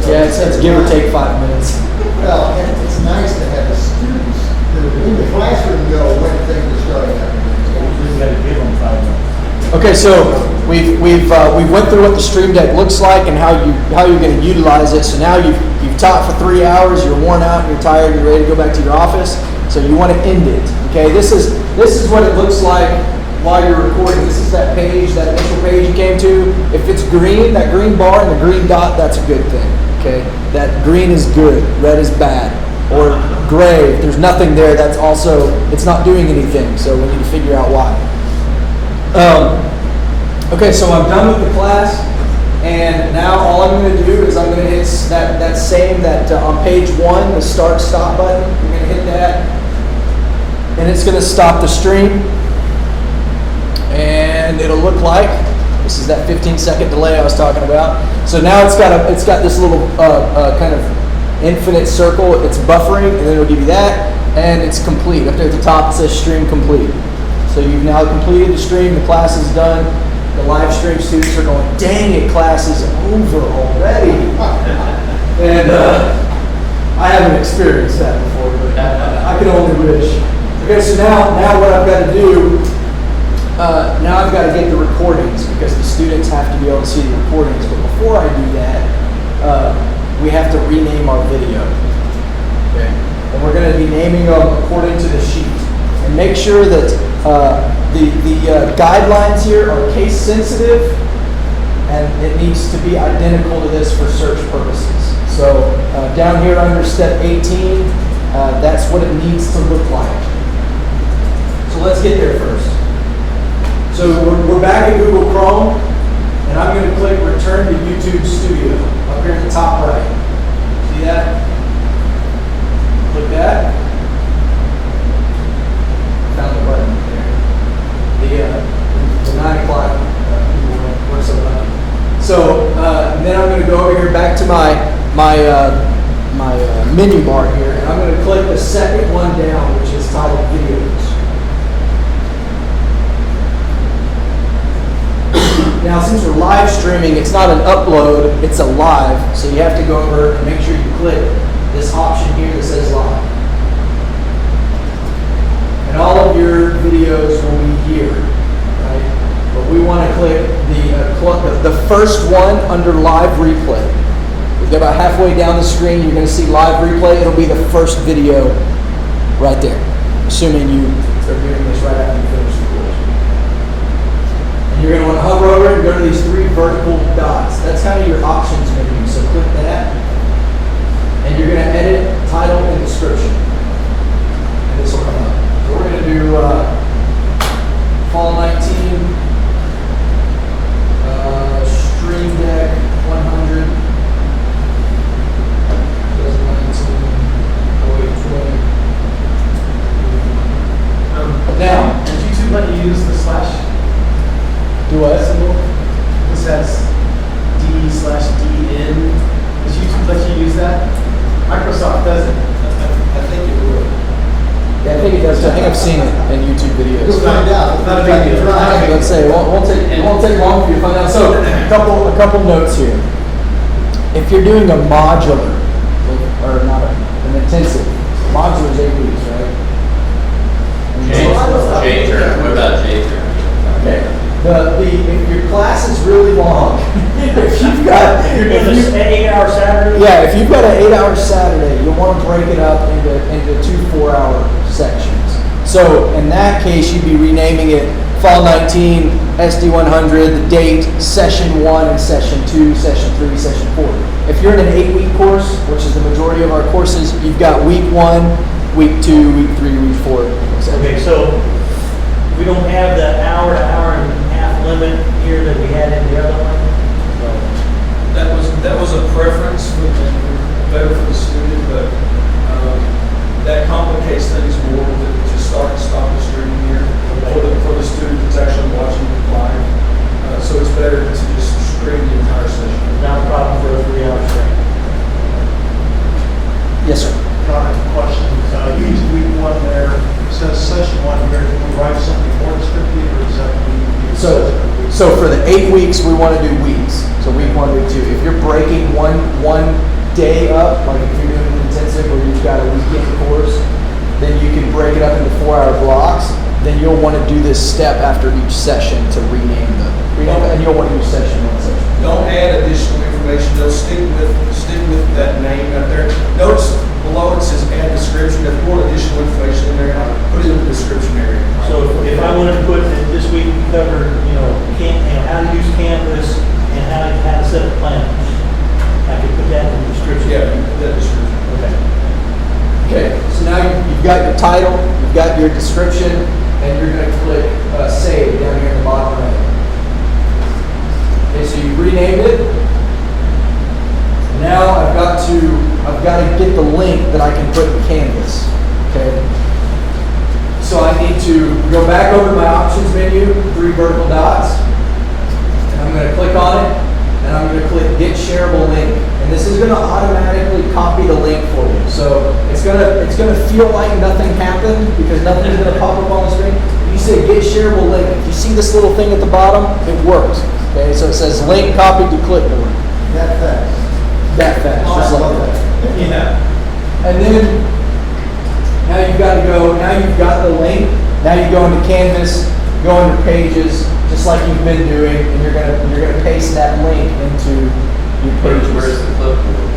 Yeah, it's give or take 5 minutes. Well, and it's nice to have the students that are in the classroom know when things are starting up. We got to give them 5 minutes. Okay, so we've went through what the stream deck looks like and how you're going to utilize it. So now you've taught for 3 hours, you're worn out, you're tired, you're ready to go back to your office. So you want to end it. Okay, this is what it looks like while you're recording. This is that page, that initial page you came to. If it's green, that green bar and the green dot, that's a good thing. Okay, that green is good, red is bad, or gray. If there's nothing there, that's also, it's not doing anything. So we need to figure out why. Okay, so I'm done with the class, and now all I'm going to do is I'm going to hit that on page 1, the stop button. I'm going to hit that, and it's going to stop the stream, and it'll look like this is that 15-second delay I was talking about. So now it's got this little kind of infinite circle. It's buffering, and then it'll give you that, and it's complete. Up there at the top it says stream complete. So you've now completed the stream. The class is done. The live stream students are going, dang it, class is over already. And I haven't experienced that before, but I can only wish. Okay, so now what I've got to do, now I've got to get the recordings because the students have to be able to see the recordings. But before I do that, we have to rename our video. Okay. And we're going to be naming them according to the sheet. And make sure that the guidelines here are case sensitive, and it needs to be identical to this for search purposes. So down here under step 18, that's what it needs to look like. So let's get there first. So we're back in Google Chrome, and I'm going to click Return to YouTube Studio up here at the top right. See that? Click that. Found the button there. The 9 o'clock works so lucky. So then I'm going to go over here back to my menu bar here, and I'm going to click the second one down, which is titled Videos. Now, since we're live streaming, it's not an upload, it's a live, so you have to go over and make sure you click this option here that says live. And all of your videos will be here, right? But we want to click the first one under live replay. We get about halfway down the screen, you're going to see live replay. It'll be the first video right there, assuming you are doing this right after you finish the course. And you're going to want to hover over it and go to these 3 vertical dots. That's kind of your options menu, so click that. And you're going to edit title and description. And this will come up. So we're going to do Fall 19, Stream Deck 100, 2019, 0820. Now, Did YouTube let you use the slash do what? symbol? This has D/DN. Does YouTube let you use that? Microsoft doesn't. I think it would. Yeah, I think it does. I think I've seen it in YouTube videos. You'll find out. Not a big deal. Let's say it won't take long for you to find out. So a couple notes here. If you're doing a modular, or not an intensive, modular is 8 weeks, right? J-term, what about J-term? Okay. If your class is really long, if you've got You're doing an 8-hour Saturday? yeah, if you've got an 8-hour Saturday, you'll want to break it up into 2 4-hour sections. So in that case, you'd be renaming it Fall 19, SD100, the date, Session 1 and Session 2, Session 3, Session 4. If you're in an 8-week course, which is the majority of our courses, you've got Week 1, Week 2, Week 3, Week 4, etc. Okay, so we don't have the hour and a half limit here that we had in the other one? That was a preference, better for the student, but that complicates things more to start and stop the stream here for the student that's actually watching it live. So it's better to just stream the entire session. Not a problem for a 3-hour stream. Yes, sir. Questions. Use week 1 there. It says session 1 here. Can we write something more descriptive, or does that mean? So for the 8 weeks, we want to do weeks. So week 1, week 2. If you're breaking one day up, like if you're doing an intensive or you've got a weekend course, then you can break it up into 4-hour blocks. Then you'll want to do this step after each session to rename and you'll want to use session 1, session 2. Don't add additional information. They'll stick with that name out there. Notice below it says add description. If you want additional information in there, put it in the description area. So if I wanted to put that this week we covered, how to use Canvas and how to set up planners, I could put that in the description. Yeah, put that description. Okay. Okay, so now you've got your title, you've got your description, and you're going to click Save down here in the bottom right. Okay, so you renamed it. Now I've got to get the link that I can put in Canvas. Okay. So I need to go back over to my options menu, 3 vertical dots, and I'm going to click on it, and I'm going to click Get Shareable Link, and this is going to automatically copy the link for you. So it's going to feel like nothing happened because nothing's going to pop up on the screen. If you say Get Shareable Link, if you see this little thing at the bottom, it works. Okay, so it says Link copied to clipboard. That fast. That fast, just like that. Yeah. And then now you've got the link. Now you go into Canvas, go into Pages, just like you've been doing, and you're gonna paste that link into your pages. Where's the clipboard?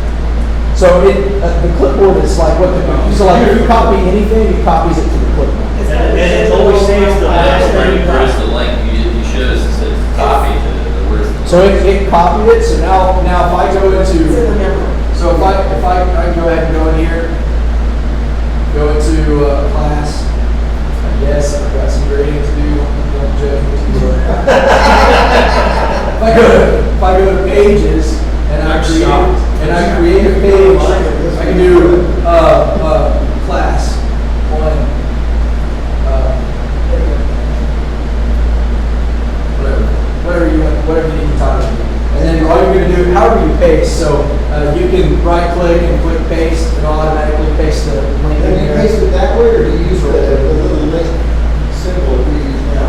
So the clipboard is like what so like if you copy anything, it copies it to the clipboard. And it always saves the last thing you Where's got. the link? You showed us it said copy to the where's the. So it copied it, so now if I go It's in the into, memory. so if I go ahead and go in here, go into class, yes, I've got some grading to do, don't judge me too hard. If I go to pages, and I create a page, I can do, class, one, whatever you need to type. And then all you're gonna do, however you paste, so, you can right click and click paste, and automatically paste the link in And you there. paste it that way, or do you use the little link symbol we use now?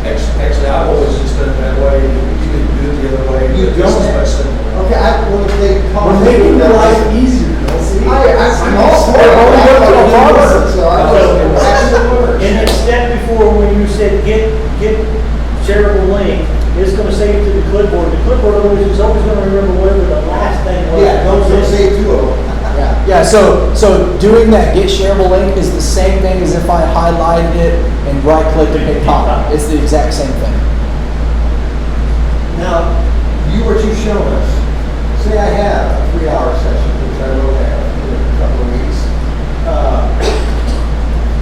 Actually, I've always just done it that way, you can do it the other way. You but this don't? is much simpler. Okay, well, if they call. We're making your life easier, don't see? I'm all for it. Well, we go to a farmer. So I was actually worse. In that step before, when you said get shareable link, it's gonna save it to the clipboard. The clipboard is always gonna remember whatever the last thing was. Yeah, don't say two of them. Yeah, so doing that get shareable link is the same thing as if I highlighted it and right clicked and hit copy. It's the exact same thing. Now, what you've shown us, say I have a 3-hour session, which I will have in a couple of weeks.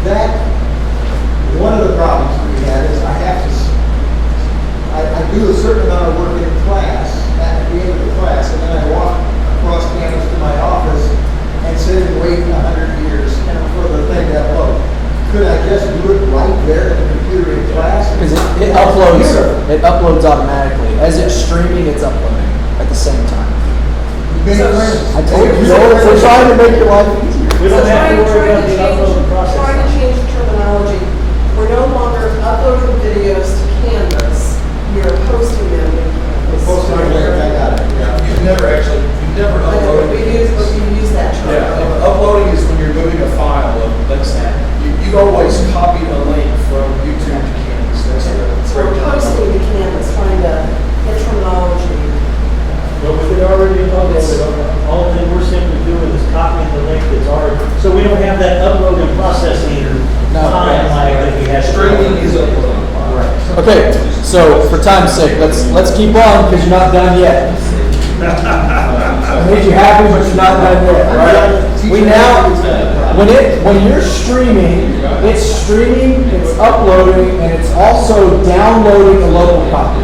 That, one of the problems we had is I have to, I do a certain amount of work in class, at the end of the class, and then I walk across campus to my office and sit and wait 100 years for the thing to upload. Could I just do it right there in the computer in class? Because it uploads automatically. As it's streaming, it's uploading at the same time. Many friends. I told you, we're trying to make your life easier. We don't have to worry about the Trying upload process. to change the terminology. We're no longer uploading videos to Canvas. We are posting them to Canvas. Posting it there, I got it. You've never I know, but uploaded. we use that term. Yeah, uploading is when you're moving a file of, let's say, you've always copied a link from YouTube to Canvas. That's So we're posting to Canvas, trying to get terminology. But with it already uploaded, all that we're simply doing is copying the link that's already, so we don't have that upload and processing time like that we had. Streaming is uploading. Okay, so for time's sake, let's keep on because you're not done yet. I made you happy, but you're not done yet, right? We now, when you're streaming, it's uploading, and it's also downloading a local copy.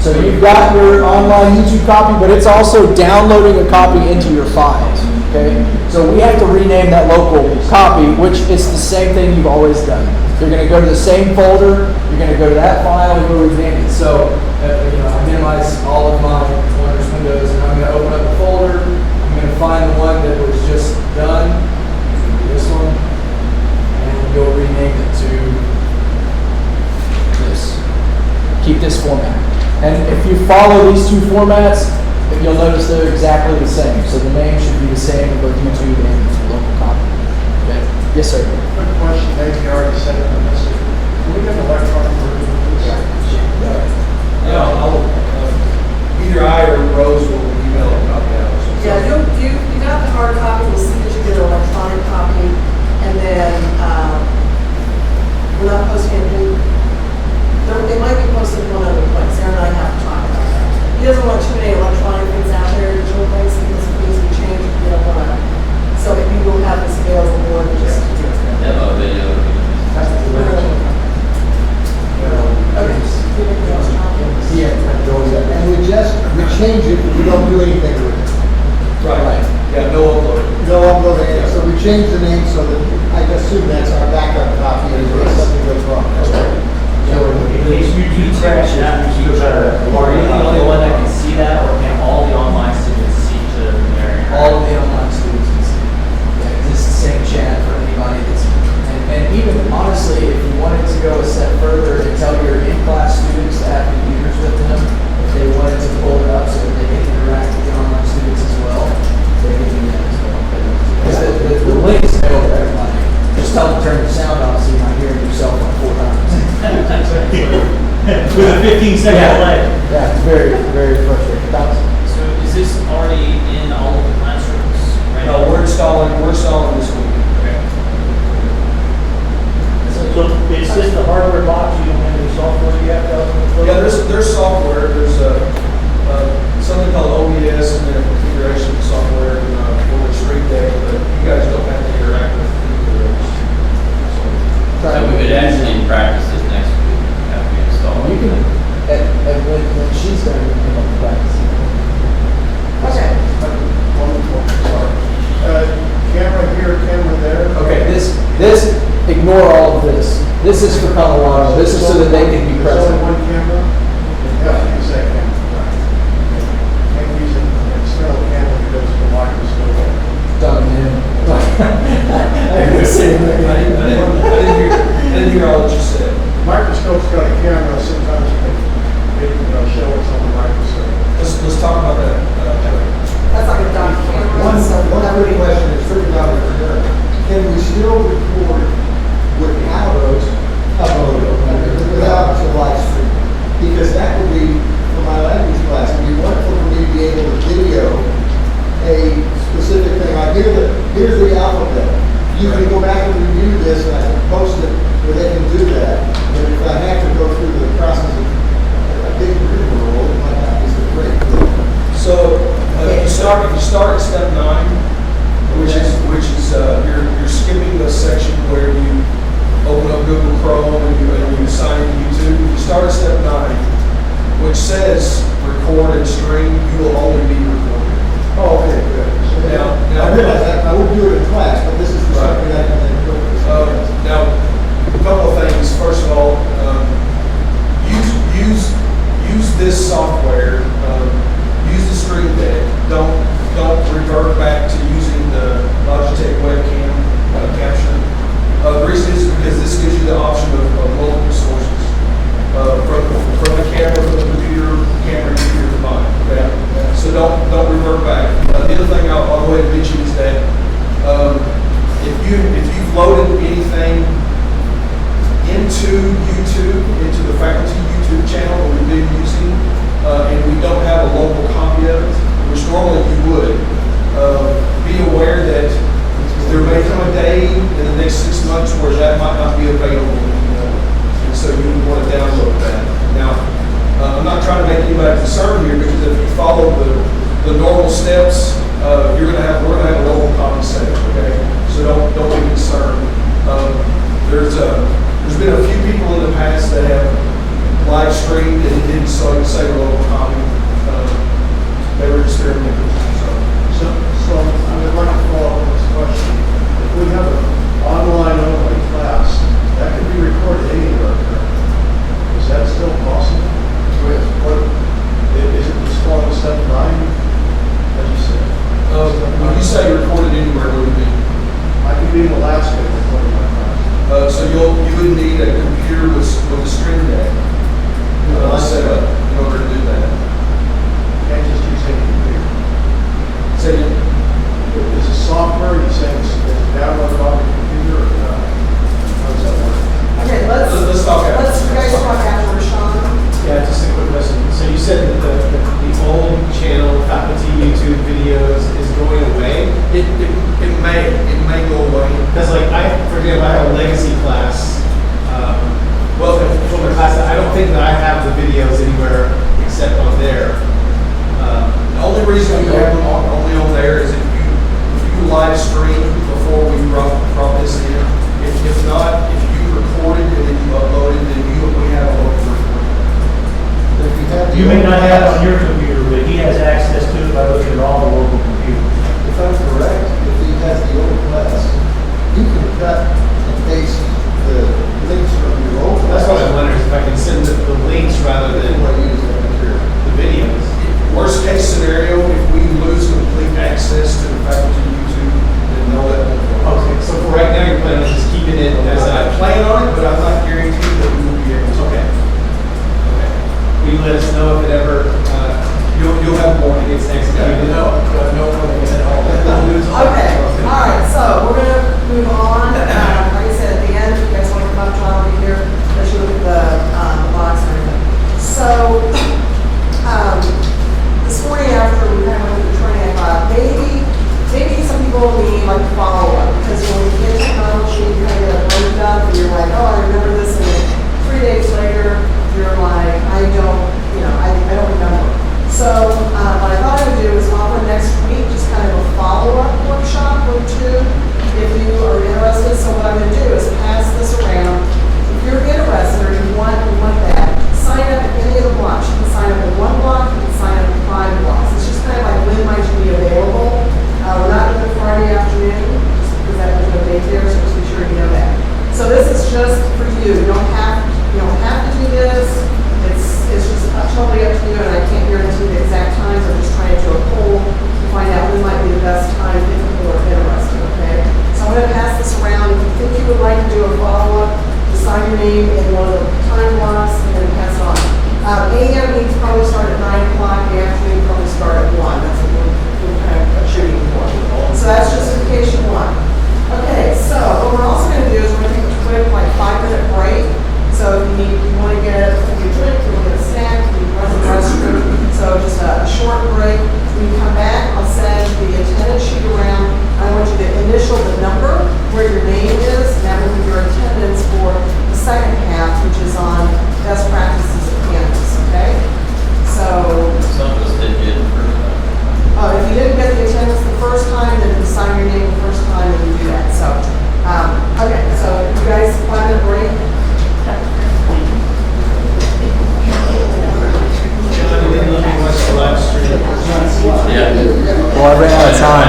So you've got your online YouTube copy, but it's also downloading a copy into your files, okay? So we have to rename that local copy, which is the same thing you've always done. You're gonna go to the same folder, you're gonna go to that file, and you'll rename it. So, I minimize all of my Wonders windows, and I'm gonna open up the folder, I'm gonna find the one that was just done, this one, and you'll rename it to this. Keep this format. And if you follow these two formats, you'll notice they're exactly the same. So the name should be the same in both YouTube and local copy. Okay? Yes, sir. Quick question, maybe you already said it, but this is, can we get an electronic version of this? Yeah, either I or Rose will email a copy out. Yeah, you got the hard copy, we'll see that you get an electronic copy, and then, we're not posting anything. They might be posted one other place, Aaron and I have to talk about that. He doesn't want too many electronic things out there, digital things, because if things can change, you don't want to. So if you will have this available, and just. Demo video. Yeah. And we change it, we don't do anything with it. Right. Yeah, no uploading. No uploading, so we change the name so that, I assume that's our backup copy in case something goes wrong. In case YouTube crashes, we use Are you the only one that can see that, or can all the online students see to their? All of the online students can see. Yeah, 'cause it's the same chat for anybody that's, and even honestly, if you wanted to go a step further and tell your in-class students to have computers with them, if they wanted to pull it up so that they can interact with the online students as well, they can do that as well. Because the links go to everybody. Just tell them to turn your sound off so you're not hearing yourself like 4 times. with a 15-second delay. Yeah, it's very, very frustrating. So is this already in all of the classrooms? right No, now? we're installing this week. Okay. So it's just the hardware box, you don't have any software you have to upload? Yeah, there's software, there's something called OBS and then configuration software for the stream deck, but you guys don't have to interact with either of those. So we could actually practice this next week after we install You it. can, when she's done, you can come up and practice. Okay. Sorry. Camera here, camera there. Okay, this, ignore all of this. This is for Colorado. This is so that they can be There's only present. one camera? You have to use that camera. Can't use an external camera because of the microscope. Done, man. I didn't say I didn't hear all that you said. Microscope's got a camera, sometimes it can show what's on the microscope. Let's talk about that. That's like a dot camera, so One that would quick be. question, it's strictly out of return. Can we still record without those uploaded, without the live stream? Because that would be, for my language class, it'd be wonderful for me to be able to video a specific thing. Like, here's the alphabet. You can go back and review this, and I can post it where they can do that. But if I have to go through the process of a big rigmarole, it might not be so great. So, if you start at step 9, which is you're skipping the section where you open up Google Chrome and you sign into YouTube. If you start at step 9, which says record and stream, you will only be recording. Oh, okay, good. Now- I realize that, I would do it in class, but this is for something that I can then go with. Now, a couple of things. First of all, use this software. Use the stream deck. Don't revert back to using the Logitech webcam capture. The reason is because this gives you the option of multiple sources from the camera, from the computer, camera, and computer combined. Okay, so don't revert back. The other thing I'll go ahead and mention is that if you've loaded anything into YouTube, into the faculty YouTube channel that we've been using, and we don't have a local copy of it, which normally you would, be aware that there may come a day in the next 6 months where that might not be available anymore. And so you would want to download that. Now, I'm not trying to make anybody concerned here, because if you follow the normal steps, we're gonna have a local copy saved, okay? So don't be concerned. There's been a few people in the past that have live streamed and it didn't say a local copy. They were experimenting. So I would like to follow up on this question. If we have an online only class, that could be recorded anywhere. Is that still possible? Is it still on step 9, as you said? When you say recorded anywhere, what do you mean? I could be in Alaska recording my class. So you would need a computer with a stream deck set up in order to do that. Can't just use any computer. Say again? Is the software, you saying it's downloaded on the computer or not? How does that work? Okay, Let's talk after. you guys talk after, Sean. Yeah, just a quick question. So you said that the old channel, faculty YouTube videos is going away? It may go away. Because like for example, I have a legacy class, well, from a class that I don't think that I have the videos anywhere except on there. The only reason you have them only on there is if you live stream before we brought this in. If not, if you recorded and then you uploaded, then we have a local recording. If you have You may the not old have it class- on your computer, but he has access to it by looking at all the local computers. If I'm correct, if he has the old class, you can cut and paste the links from your old class. That's what I wonder is if I can send the links rather than What you use that material. the videos. Worst case scenario, if we lose complete access to the faculty YouTube, then no, that won't work. Okay, so for right now, you're planning on just keeping it as I a. plan on it, but I'm not guaranteed that we will be able to. Okay. Okay. Will you let us know if it ever this is just for you. You don't have to do this. It's just totally up to you, and I can't guarantee the exact times. I'm just trying to do a poll to find out when might be the best time if people are interested, okay? So I'm gonna pass this around. If you think you would like to do a follow-up, just sign your name in one of the time blocks and then pass it on. AM needs to probably start at 9 o'clock, the afternoon probably start at 1. That's what we're kind of shooting for. So that's justification 1. Okay, so what we're also going to do is we're going to take a quick, like, 5-minute break. So if you want to get a drink, you want to get a snack, you run to the restroom. So just a short break. When you come back, I'll send the attendance sheet around. I want you to initial the number where your name is, and that will be your attendance for the second half, which is on best practices of campus, okay? So, Some of us did get it the first time. if you didn't get the attendance the first time, then you sign your name the first time and you do that. So, okay, so you guys want to break? John, you didn't let me watch the live stream. Yeah. Well, I ran out of time.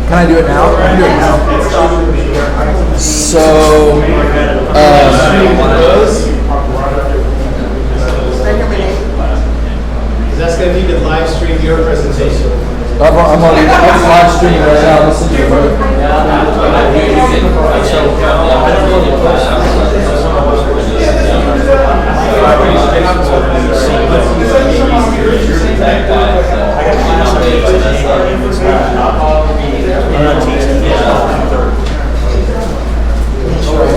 Can I do it now? I can do it now. So, That's gonna need to live stream your presentation. I'm live streaming right now. Listen to it.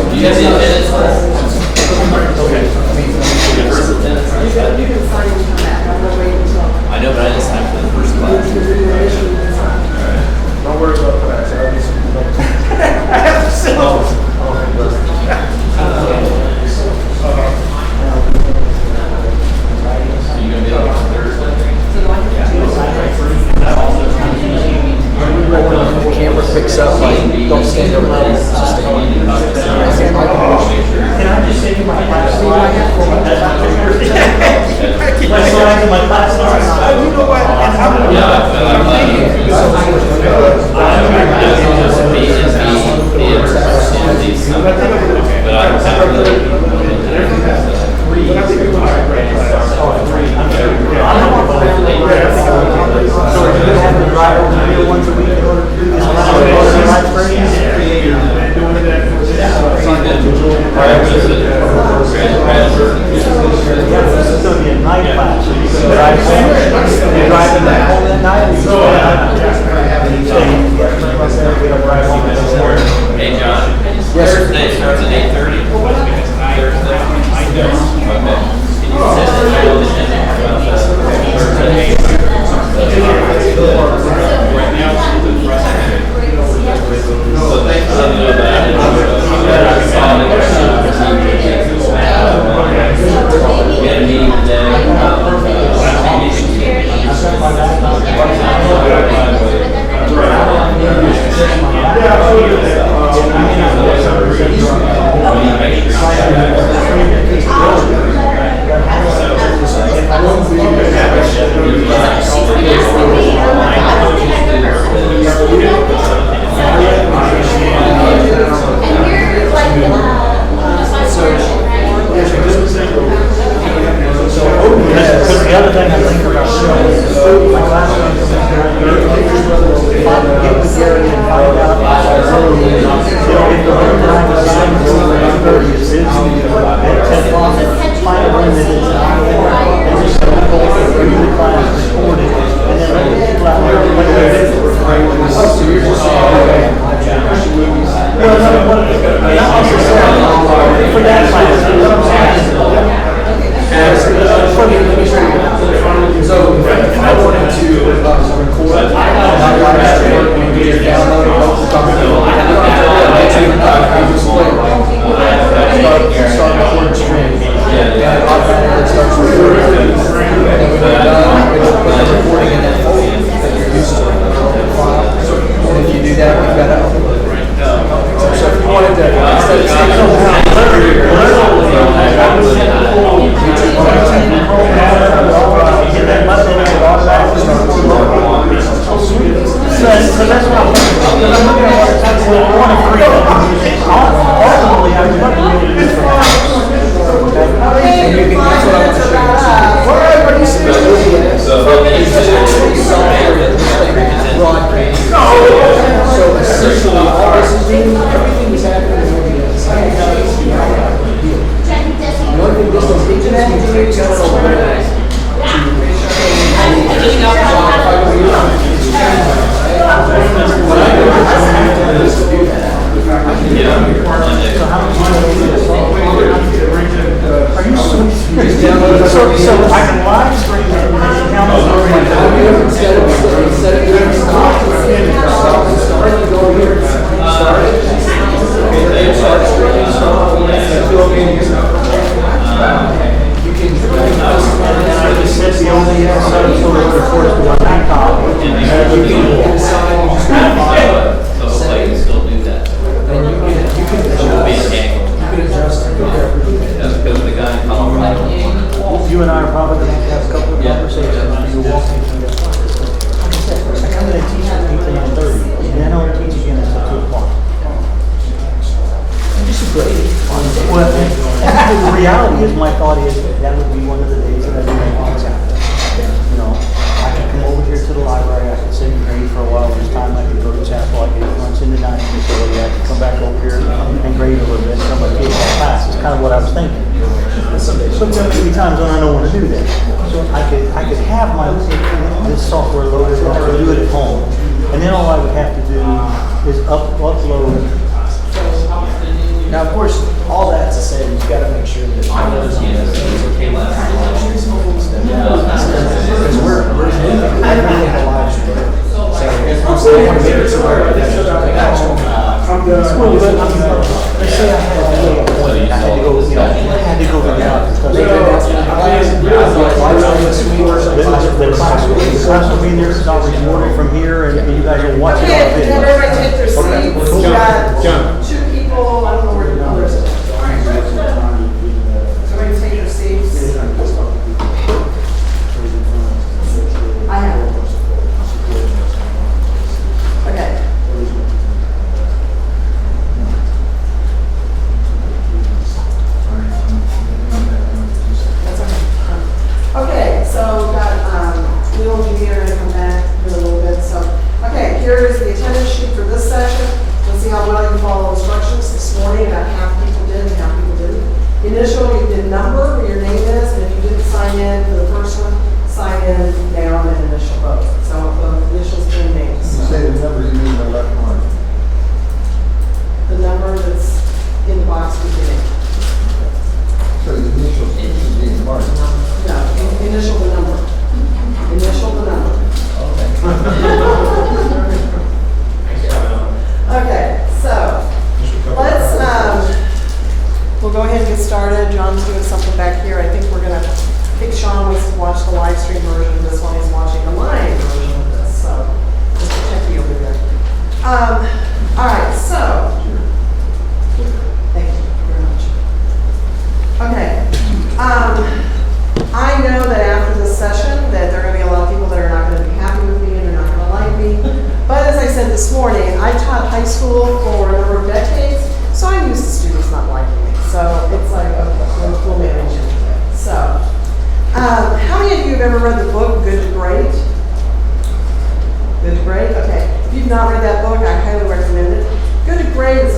Do you have the attendance? You can sign and come back. I'm gonna wait until. I know, but I just signed for the first class. Don't worry about that. I'll be Are you gonna be able to Thursday? The camera picks up, like, don't stand over there. Just stay Can I just send you my class? That's my picture. Let's go back to my class. You know what? Hey, John. Yes, sir. Thursday starts at 8:30. Thursday. Okay. Can you send an email to Jenny about Thursday? So thanks for letting me know that. We had a meeting today. The other thing I think about my class get with Gary and find out if the whole time the sign is 30 is busy, Well, the reality is, my thought is that would be one of the days that I would make things happen. You know, I could come over here to the library, I could sit and grade for a while this time, I could go to chapel, I could eat lunch in the dining facility, I could come back over here and grade a little bit, somebody gave that class, it's kind of what I was thinking. But there may be times when I don't want to do that. So I could have this software loaded, and I could do it at home. And then all I would have to do is upload. Now, of course, all that to say, you've got to make sure that all those because we're doing everything the live stream. So I want to make it so where that's just like actual. Let's say I had to go, I had to go to the doctor because the class will be there, it's all recorded from here, and you guys will watch it on Okay, video. have everybody take their seats. We got John. 2 people, I don't know where the others are. Everybody take their seats. I have it. Okay. That's okay. Okay, so we've got, Neil and Jimmy are gonna come back in a little bit, so. Okay, here is the attendance sheet for this session. Let's see how well you follow instructions this morning. About half people did and half people didn't. Initial, you did number where your name is, and if you didn't sign in for the first one, sign in down and initial vote. So the initials and names. You say the number, you mean the left one. The number that's in the box beginning. So the initials should be marked. No, initial the number. Initial the number. Okay, so let's, we'll go ahead and get started. John's doing something back here. I think we're gonna, I think Sean wants to watch the live stream version of this one. He's watching the live version of this, so just to check you over there. All right, so, thank you very much. Okay, I know that after this session that there are gonna be a lot of people that are not gonna be happy with me and they're not gonna like me. But as I said this morning, I taught high school for a number of decades, so I'm used to students not liking me. So it's like, okay, we'll manage it. So, how many of you have ever read the book Good to Great? Good to Great? Okay. If you've not read that book, I highly recommend it. Good to Great is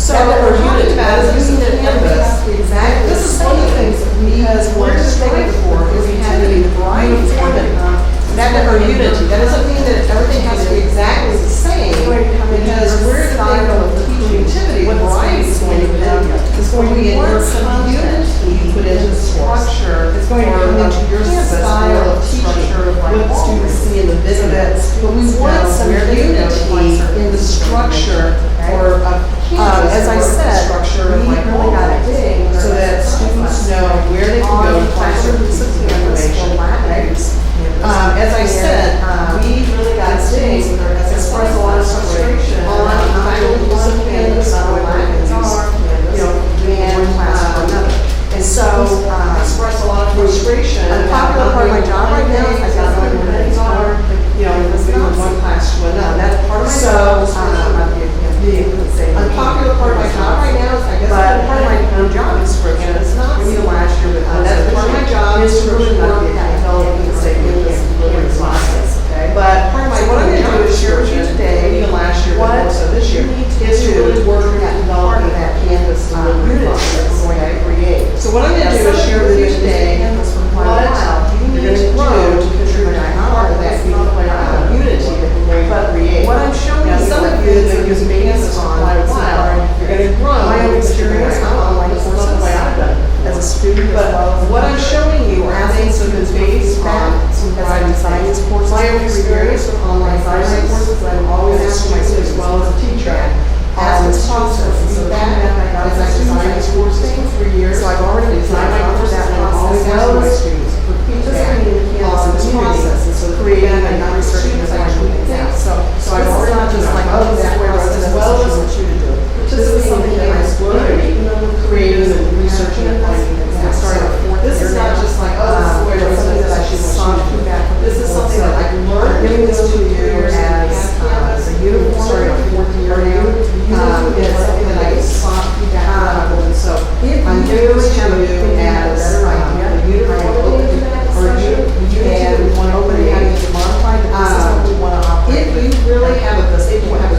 So what we're talking about is using the canvas. Exactly. This is one of the things that we want to strive for is having uniformity. Or unity. That doesn't mean that everything has to be exactly the same, because we're the thing of the creativity, what variety is going to be. It's going to be in your unity put into the structure. It's going to come into your style of teaching, what the students see in the visits. But we want some unity in the structure or as I said, we really got to dig so that students know where they can go to find certain pieces of information. As I said, we really got to dig, express a lot of frustration on faculty use of Canvas, on lack of and so express a lot of frustration. A popular part of my job right now is I got to know where things are, this from one class to another. That's part of my job. Unpopular part of my job right now is I guess part of my job description. It's not last year, but that's part of my job is to really work at developing the statement process. But part of what I'm going to do is share with you today, even last year, but also this year, is to really work at developing that Canvas unity process we're going to create. So what I'm going to do is share with you today what you're going to grow to contribute to part of that unity that we're going to create. What I'm showing you, some of you that have used Canvas for quite a while, you're going to grow my own experience online courses the way I've done as a student. But what I'm showing you are things that have been based on as I design these courses. My own experience with online design courses that I'm always asking my students as well as a teacher as this process. So that as I design these courses for years, so I've already designed my courses and I'm always asking my students for feedback on this process. And so creating a nice students actually think. So I've already not just like, oh, that process as well as what you do. This is something that I'm learning, creating and researching and starting a fourth. This is not just like, oh, this is something that I should sought feedback. This is something that I learned giving this to you as a uniform, starting a fourth year now. It's something that I sought feedback out of. So I'm giving this to you as a uniform and we want to open it and modify the system we want to operate. If you really have a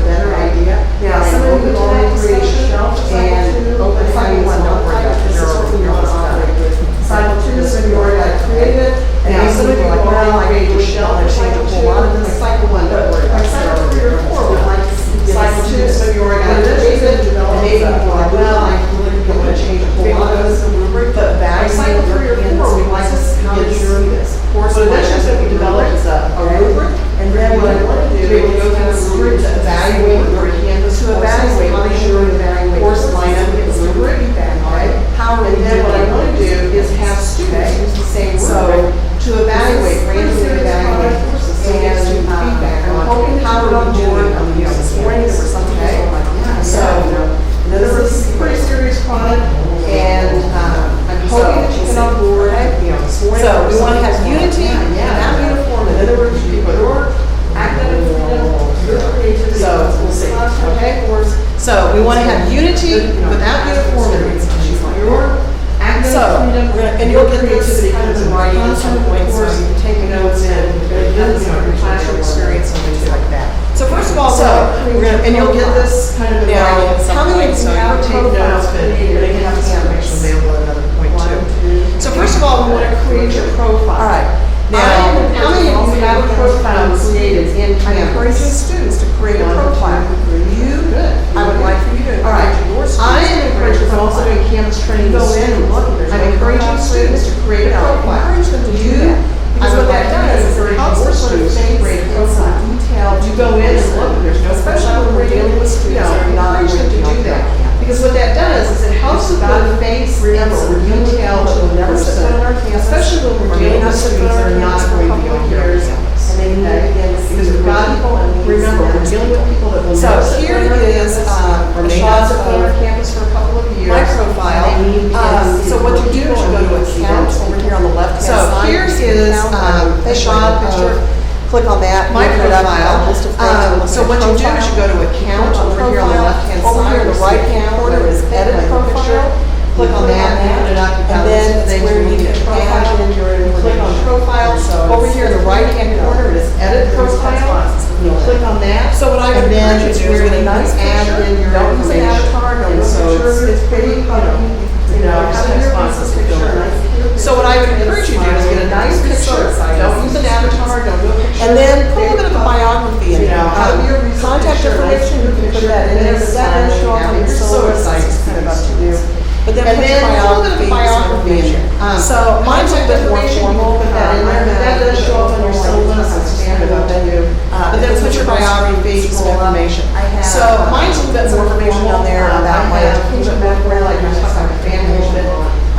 better idea, now some of you have already created a shelf and open finding one, don't worry about this is what we want to operate with. Cycle 2 is when you already got created it, and now some of you have already created a shelf and changed a whole lot of this. Cycle 1, don't worry about it. Cycle 3 or 4 would like to see. Cycle 2 is when you already got created it, and maybe people are like, well, I really don't want to change a whole lot of this, but by cycle 3 or 4, we'd like to see how you do this. So the next that we develop is a rubric, and then what I want to do is go through the rubric to evaluate your Canvas, to evaluate how you evaluate course lineup in the rubric, okay? And then what I want to do is have students use the same rubric to evaluate, randomly evaluate courses, and to feedback on how we're doing on the this morning. There was something like that. So this is a pretty serious product, and I'm hoping that you get on board. So we want to have unity without uniformity. In other words, your academic freedom, your creativity. So we'll see. Okay. So we want to have unity without uniformity. Your academic freedom, and you'll get this kind of in writing at some point, so you can take notes and your classroom experience and things like that. So first of all, and you'll get this kind of in writing at some point, so you can take notes, but you're going to have this information available at another point too. So first of all, we want to create your profile. All right. Now, how many of you have a profile created in Canvas? I'm encouraging students to create a profile. I would like for you to. All right. I am encouraging, I'm also doing Canvas training. Go in and look. I'm encouraging students to create a profile. Encourage them to do that. Because what that does is it helps your students to create a profile. You go in and look. There's no special when we're dealing with students. I encourage them to do that. Because what that does is it helps to put a face and some detail to the person, especially when we're dealing with students that are not going to be on years. Because we've got people, and remember, we're dealing with people that will. So here is a shot of our campus for a couple of years. My profile. So what you do is you go to account over here on the left hand side. So here is a shot of. Click on that, my profile. So what you do is you go to account over here on the left hand side. Over here in the right hand corner is edit profile. Click on that, open it up, and then it's where you can add in your information. Click on profile. Over here in the right hand corner is edit profile. You click on that. So what I would do is where you add in your information. picture, that in and there, there's but a that sign does show up now, in you're the so syllabus, excited it's to kind of up see to you. students. But then And put then your a little bit of biography, biography. so mine's a bit more Contact formal, information, you can put that in there, but that does show up in your syllabus, it's standard up to you. But then put your biography, some information. So mine's a little bit more information on there about my education background, like I talked about my family a little bit.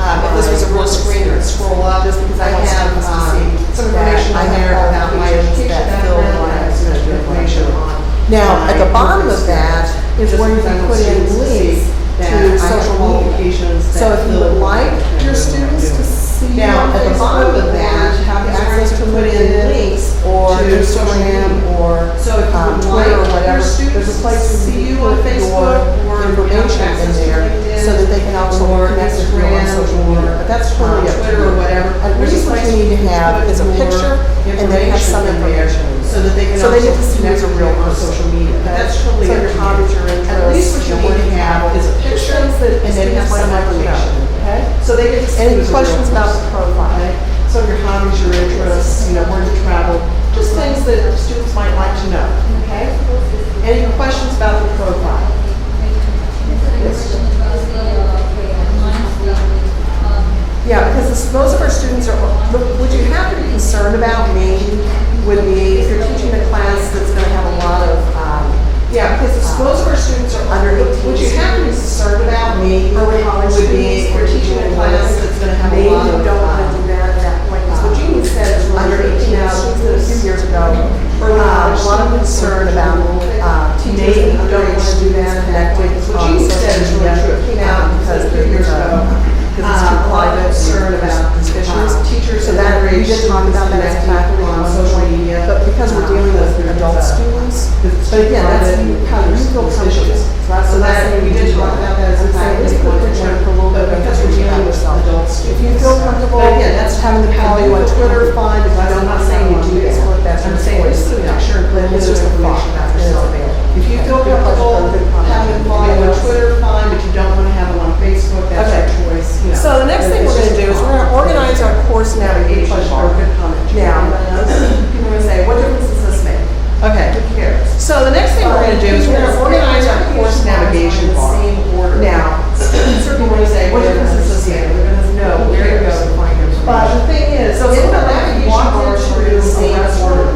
If this was a real screen, you would scroll up, just because I have some information on there about my education background, I have some information on. Now, at the bottom of that is where you can put in links to social media. So if you would like your students to see now at the bottom of that, have access to put in links or Instagram or Twitter or whatever. There's a place to see you on Facebook or information in there so that they can also connect with you on social media. But that's totally up to you. Or whatever. At least what you need to have is a picture and then have some information. So that they can get to see who's a real person. Social media. That's totally your hobbies, your interests. At least what you need to have is a picture and then have some information. Okay? So they get to see any questions about the profile. So your hobbies, your interests, where you travel, just things that students might like to know. Okay? Any questions about the profile? Yeah, because most of our students are, would you have to be concerned about me would be if you're teaching a class that's going to have a lot of, because most of our students are under 18. Would you have to be concerned about me would be if you're teaching a class that's going to have a lot of, don't want to do that at that point. Because what Jeannie said is under 18 now, she said a few years ago, a lot of concern about teachers that don't want to do that at that point. What Jeannie said is really true. It came out because a few years ago, because it's too private, concern about issues. Teachers, so that we did talk about that as faculty on social media, but because we're dealing with adult students, but again, that's how you feel comfortable. So that we did talk about that as a faculty on picture for a little bit, because we're dealing with adult students. If you feel comfortable, again, that's having to follow you on Twitter, fine. If I'm not saying you do Facebook, that's I'm saying just put a picture and put it's just a thought. If you feel comfortable having to follow you on Twitter, fine, but you don't want to have them on Facebook, that's your choice. So the next thing we're going to do is we're going to organize our course navigation bar. Now, you're going to say, what difference does this make? Okay, who cares? So the next thing we're going to do is we're going to organize our course navigation bar. Now, you're going to say, what difference does this make? We're going to know where to go to find information. But the thing is, so in the navigation bar, we're going to see order.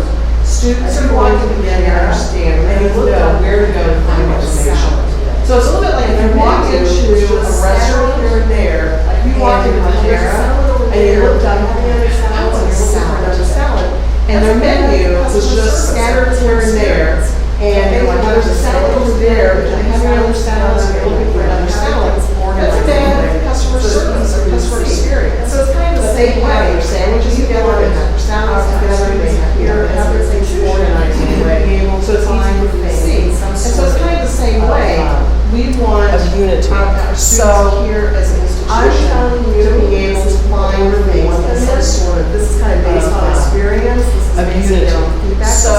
Students are going to begin to understand and know where to go to find information. So it's a little bit like if you walk into a restaurant here and there, you walk into Panera, and you looked up, how many other salads, and you're looking for another salad. And their menu was just scattered here and there, and you're like, there's a salad over there, but do they have any other salads, and you're looking for another salad. That's a bad customer service or customer experience. So it's kind of the same way, your sandwiches together, and have your salads together, they have here, everything's organized anyway, so it's easy for you to see. And so it's kind of the same way. We want our students here as an institution to be able to find things. And this is kind of based on experience. This is based on feedback. So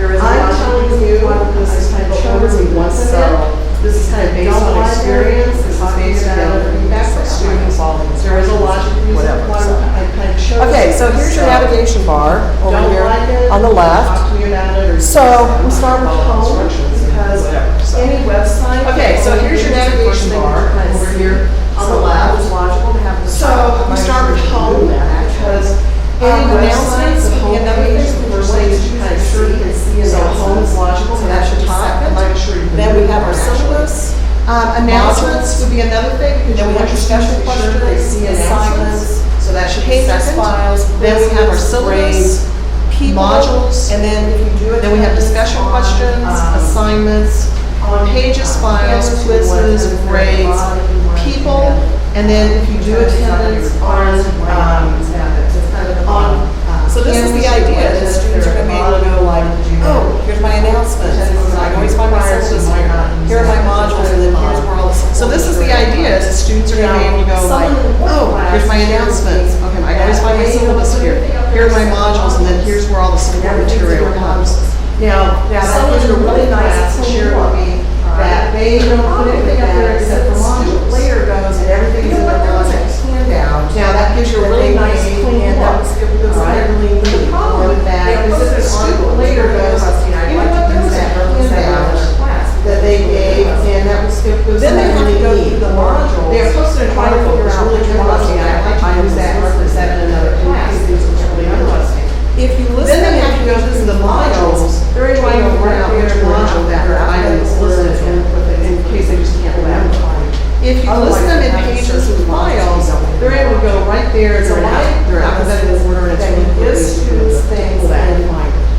I'm telling you, this is kind of chosen once a month. This is kind of based on experience. This is based on feedback from students. There is a logic reason why I kind of chose. Okay, so here's your navigation bar over here on the left. So we start with home because any website. Okay, so here's your navigation bar over here on the left. So we start with home because any announcements would be another thing. The first thing that you kind of sure you can see is home is logical, so that's your top. Then we have our syllabus. Announcements would be another thing because then we have discussion questions, assignments, so that should be second. Then we have our syllabus, modules, and then if you do it, then we have discussion questions, assignments, pages, files, quizzes, grades, people, and then if you do attendance so this is the idea, that students are going to be able to go like, oh, here's my announcement, I always find my syllabus here, here are my modules, and then here's where all the, so this is the idea, is that students are going to be able to go like, oh, here's my announcements, okay, I always find my syllabus here, here are my modules, and then here's where all the support material comes. Now that gives you a really nice share with me that they don't put anything up there except for modules. Later goes and everything is in their modules. Now that gives you a really nice clean handout. The problem with that is that the student later goes, you know what, there was a handout in our class. if you list them in pages and files, they're able to go right there. So my recommendation is that you give students things in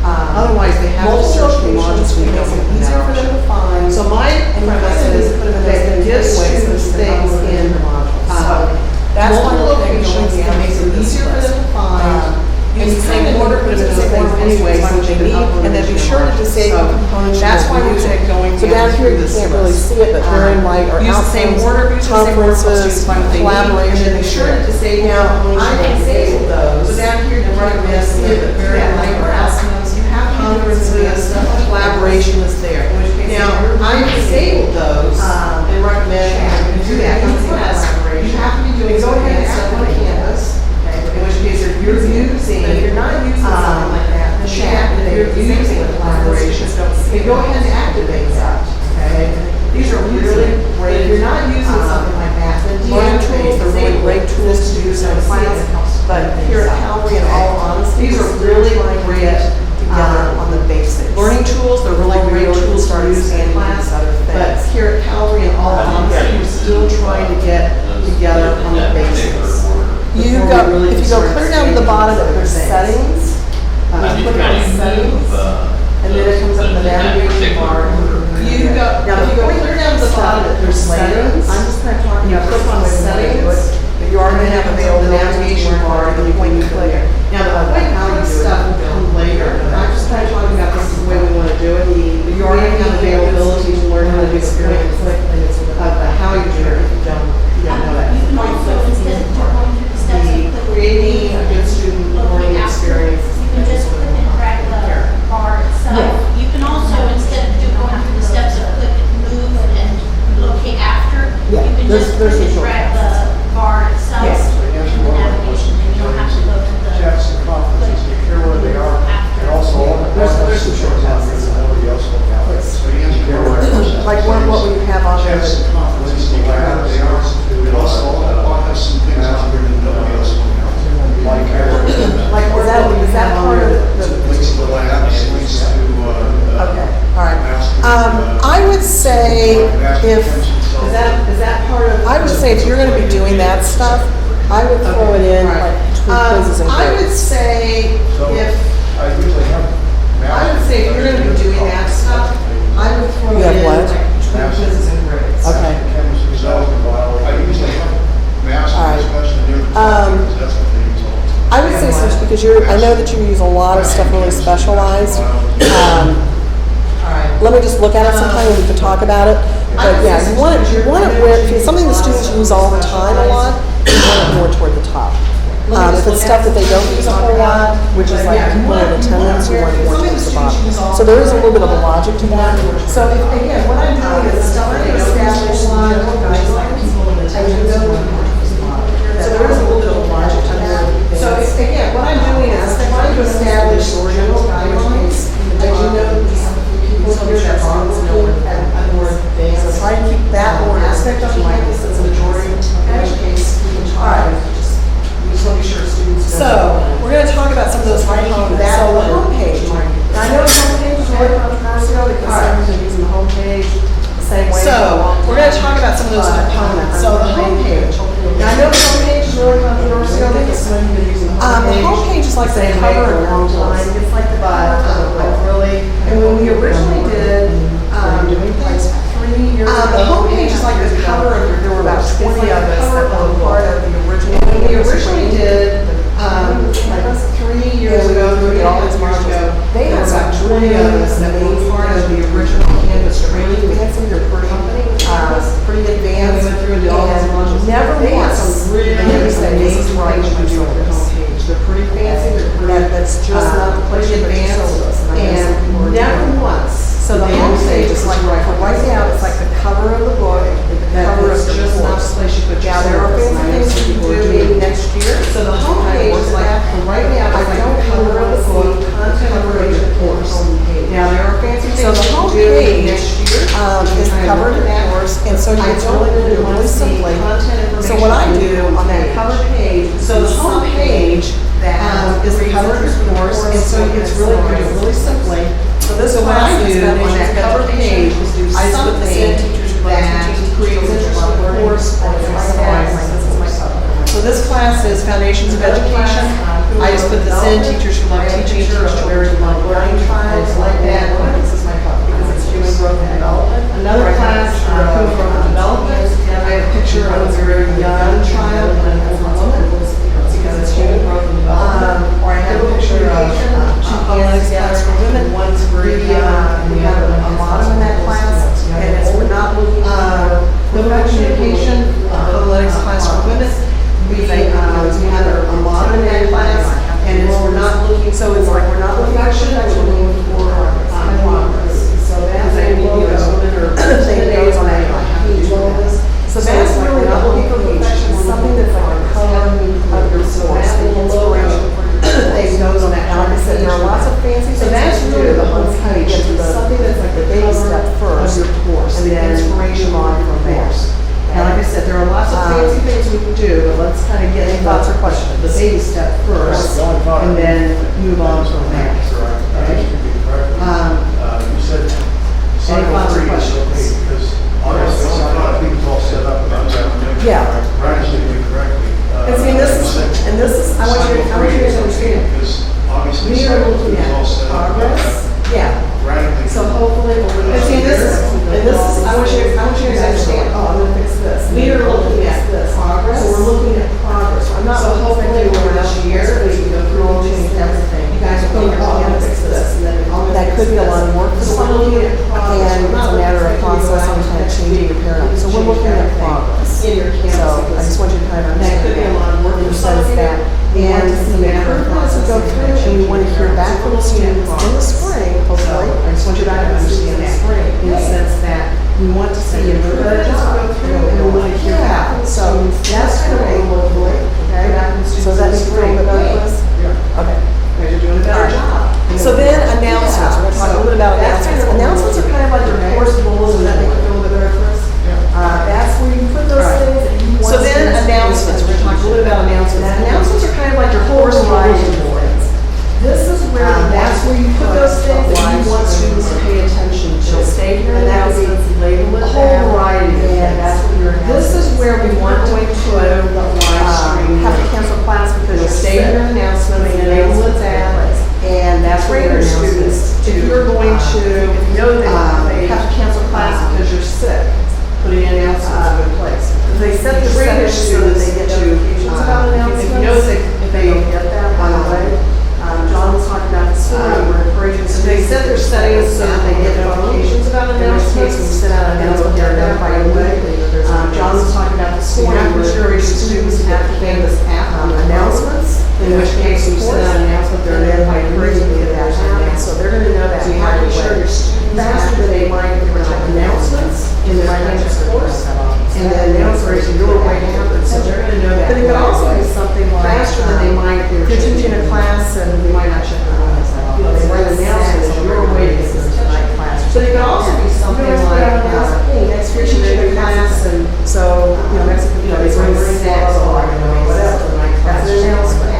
otherwise they have to search the modules to make it easier for them to find. So my premise is that you give students things in multiple locations and makes it easier for them to find. And you kind of order, put them in the form anyway, so they need, and then be sure to disable components. That's why we're going. So down here, you can't really see it, but here in white are use the same order, use the same order, so students conferences, find what they need, and collaboration. then be sure to disable. Now, I disabled those. So down here, you recommend see the very labor outcomes. You have conferences, collaboration is there. Now, I disabled those and recommend you do that. You have to be doing go ahead and set on Canvas. In which case, if you're using, if you're not using something like that, then chat, if you're using a collaboration, then go ahead and activate that. Okay, these are really great. If you're not using something like that, then learning tools are really great tools to use in class. But here at Calvary, in all honesty, these are really great together on the basics. Learning tools, they're really great tools to use in class. But here at Calvary, in all honesty, we're still trying to get together on the basics. If you go clear down to the bottom, there's settings. I'm Click trying on to settings, move, and then it comes up in the navigation bar. You go, now if you go clear down to the bottom, there's settings. I'm just kind of talking about click on settings. But you are going to have available the navigation bar, and you point and click. Now the point how you stuff will come later. I'm just kind of talking about this is the way we want to do it. But you are going to have availability to learn how to do the point and click of how you do it if you don't know that. You can also, instead of going through the steps of Creating a good student learning experience. you can just click and drag the bar itself. You can also, instead of going through the steps of click and move and locate after, you can just click and drag the bar itself Yes. in the navigation, and you don't have to go to the. Checks and conferences, you care where they are, and also all the. There's some shortcuts. Nobody else will have it, so you care where they are. Like what we have on there. Checks and conferences, you care where they are, and also all have some things out there that nobody else will have. Like, Like, is that part of the? links to the labs, links to, Okay, all right. I would say if, Is that part of? I would say if you're gonna be doing that stuff, I would throw it in like between quizzes and I would grades. say if, I usually have. I would say if you're gonna be doing that stuff, I would throw You it have in what? like between quizzes and grades. Okay. Chemistry, zoology, biology. I usually have math, All right. especially near the. That's what they use all the time. I would say so, because I know that you use a lot of stuff really specialized. Alright. Let me just look at it sometime and we can talk about it. But yeah, you want it where, if it's something the students use all the time a lot, you want it more toward the top. If it's stuff that they don't use a whole lot, which is like people in attendance, you want it more towards the bottom. So there is a little bit of a logic to that. So if, again, what I'm doing is trying to establish general guidelines as you go. So there is a little bit of logic to that. So if, again, what I'm doing is trying to establish general guidelines. As you know, people here that are looking at more things. So try to keep that more aspect of campus as a majority case. All right. We just want to be sure students. So, we're gonna talk about some of those components. So the homepage. Now, I know the homepage is really controversial because some are using the homepage the same way. So, we're going to talk about some of those components. So, the homepage. Now, I know the homepage is really controversial because some of you have been using the homepage. The homepage is like the cover of a long time. It's like the But, really, and when we originally did, like 3 years ago. The homepage is like the cover of, there were about 20 of us that were part of the original. And when we originally did, like 3 years ago, 3 years ago, they had about 20 of us that were part of the original Canvas training. We had some of your pretty advanced. We went through and did all those modules. Never They had once some really amazing things to do on their homepage. They're pretty fancy, they're pretty. That's just not the place pretty you put your advanced. syllabus. And never once. So the homepage is like, for right now, it's like the cover of the book, the cover of the just not the course. place you put your. Now, there are fancy things you can do maybe next year. So the homepage is like, for right now, it's like the cover of the book, content of the course. Now, there are fancy things So the you can do homepage next year. is the cover of the course, and so it's really going to do it really simply. So what I do on that cover page, So the homepage is the cover of the course, and so it's really going to do it really simply. So this So what class I is do on that cover page is do I just put the something teachers that creates interest in the course, Foundations of Education. I just put this in, teachers who love teaching, teachers who love learning, trials like that. This is my topic, because it's human growth and development. Another class, human growth and development. I have a picture of a very young child and an older woman, because it's human growth and development. Or I have a picture of two analytics class for women, one's very young, and we have a motto in that class, and it's we're not looking for communication, analytics class for women. We have a motto in that class, and it's we're not looking, so it's like we're not looking for action, we're looking for progress. So that's a logo, thing goes on that page. So that's really not looking for perfection, it's something that's like a color of your source, the inspiration thing goes on that. And like I said, there are lots of fancy things. So that's really the whole page, something that's like the baby step first, of your course, and then inspiration on from there. And like I said, there are lots of fancy things we can do, but let's kind of get any thoughts or questions. The baby step first, and then move on from there. Okay? You said Any thoughts or questions? because obviously something's all set up about that. Yeah. Right, correctly. And see, this is, I want you to understand. Because obviously We are looking something's all at set up. progress, yeah. Radically. So hopefully, and see, this is, I want you to understand, oh, I'm gonna fix this. We are looking at this progress. So we're looking at progress. I'm not. So hopefully, over this year, we can go through and change everything. You guys are going, oh, I'm gonna fix this. That could be a lot of work for somebody, and it's a matter of process and kind of changing your paradigm. So we're looking at progress. So I just want you to kind of understand. That could be a lot of work in the sense that, and it's a matter of process we go through, and we want to hear back from the students in the spring, hopefully. I just want you to understand that, in the sense that we want to see improvements go through, and we want to hear back. So that's kind of what we're hopefully, okay? So that makes a little bit better, Chris? Okay. You're doing a better job. So then announcements, we're going to talk a little bit about announcements. Announcements are kind of like your course goals, and that make you feel a little bit better, Chris? That's where you put those things that you want. So then announcements, we're going to talk a little bit about announcements. Announcements are kind of like your course vision boards. This is where, that's where you put those things that you want students to pay attention to. Stay here announcements, label it, a whole variety of things. This is where we want to put have to cancel class because you stay in your announcement and label it that. And that's where your students, if you're going to, if you know that they have to cancel class because you're sick, putting in announcements is a good place. They set the standards so that they get notifications about announcements. If you know if they don't get that, by the way, John was talking about this morning, we're encouraging, so they set their settings so that they get notifications about announcements. When you send out an announcement, they're notified immediately. John was talking about this morning, we're encouraging students to activate this app on announcements, in which case when you send out an announcement, they're notified immediately that that's happening. So they're going to know that. So you have to ensure your students faster than they might if they announcements in their language course, and then announcements in your way to happen, so they're gonna know that. But it could also be something like faster than they might if they were teaching a class and they might not check their own. They write announcements in your way to get this tonight class. So it could also be something like, hey, next year you're teaching a class, and so, they bring snacks or whatever. That's an announcement.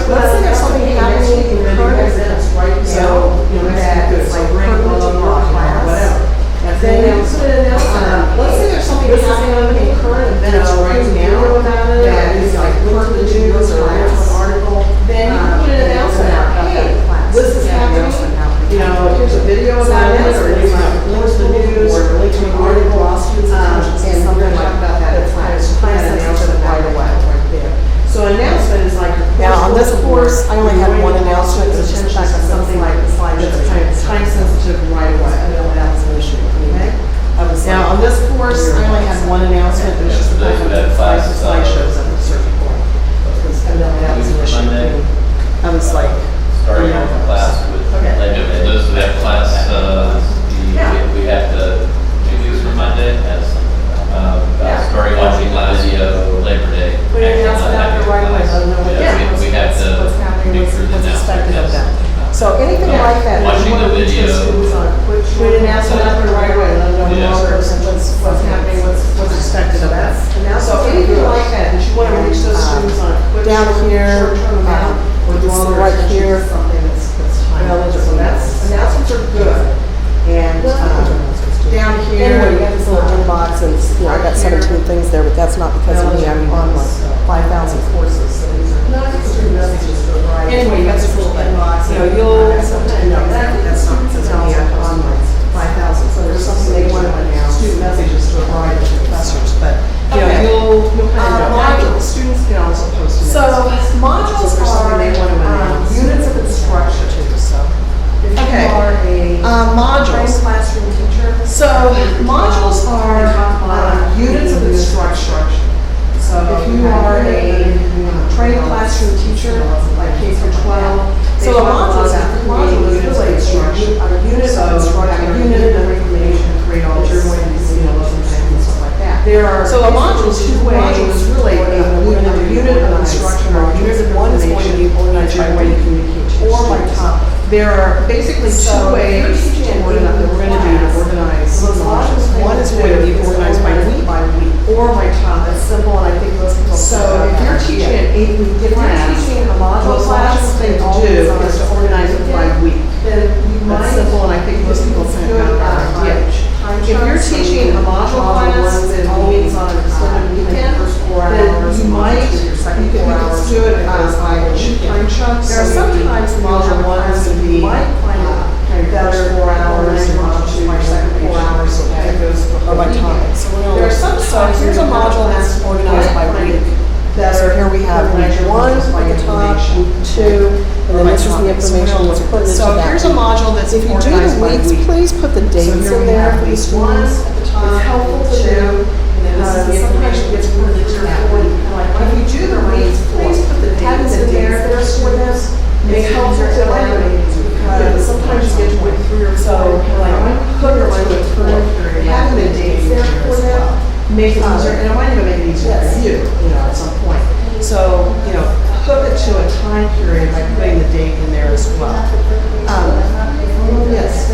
Let's say there's something happening in current events right now, that it's like pertinent to your class, whatever. Then you put an announcement. Let's say there's something happening in current events right now that is like pertinent to your class, an article. Then you put an announcement out. Hey, this is happening. Here's a video about it, or here's the news, or link to an article, and something like that. It's class announcement right away, right there. So announcement is like. Now on this course, I only had one announcement. It's just something like the slide that's kind of time sensitive right away. I know that was an issue. Okay. Now on this course, I only had one announcement. It was just the slideshows at a certain point. Because I know that was an issue. I was like. Starting off the class with, those who have class, we have to do for Monday as starting off the video Labor Day. We announce it out there right away, let them know what We have to what's happening, do through the what's expected of them. announcement. So anything like that. Watching the video. We announce it out there right away, let them know what's happening, what's expected of them. So anything like that you want to reach those students on a quick, down here, short-term amount, or draw right here, something that's timely. So announcements are good. And down here, anyway, you have this little inbox, and I got 17 things there, but that's not because of me. I'm on like 5,000 courses. So Anyway, you got the full inbox. You'll, that's not, that's only on 5,000. So there's something they want to announce, student messages to a variety of professors, but, you'll kind of know. Modules. Students can also post. So modules So there's something they want to announce. units of instruction too, so. If you Okay. are a Modules. trained classroom teacher. So modules are units of instruction. So if you are a trained classroom teacher, like K through 12. So a module is really instruction. a unit of instruction, A unit of information, create all your going to see those and stuff like that. There are So a module is two ways. Module is really a unit of instruction, or a unit of one is going to be organized by way you week communicate to your or by students. topic. There are basically So two ways if you're teaching that we're going to do to organize Those modules. modules One is going to be organized by week or by topic. That's simple, and I think most people. So if you're teaching an 8-week class, teaching a module the class, logical thing to all do designed is to organize it by week. then you might. That's simple, and I think most people think about that idea. If you're teaching a module class that meets on an extended weekend, then you might, you could do it by time chunks. There are sometimes module one is going to be might find it kind of better first 4 hours, and module two, your second 4 hours, so it goes Or by topic. So There are some so here's a module that's organized by week. So here we have week 1 at the top, week 2, and then this is the information that's put into So that here's a week. module that's If you do organized the by weeks, week. please put the dates So here in we there have for the week students one. at the top. It's helpful to Week 2, do, and then this is the sometimes information it gets gets put put into into that that week. week. If you do the weeks, please put the dates in there that are for this. It's helpful to them because sometimes you get to week 3 or so, like I'm hooked or like with having the dates there for them, make it easier, and it might even make it easier for you, at some point. So, hook it to a time period by putting the date in there as well. Yes.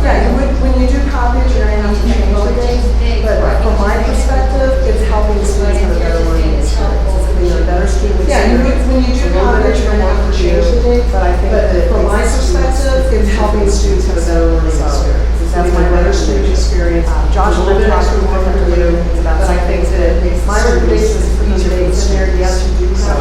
Yeah, when you do copies, you're gonna have to change the dates, but from my perspective, it's helping students have a better learning experience. It's giving them a better student experience. Yeah, when you do copies, you're gonna have to change the dates, but I think that from my perspective, it's helping students have a better learning experience. That's my better student experience. Josh A little bit will extra talk work for you, but I think that my recommendation is to put those dates in there, yes, you do so.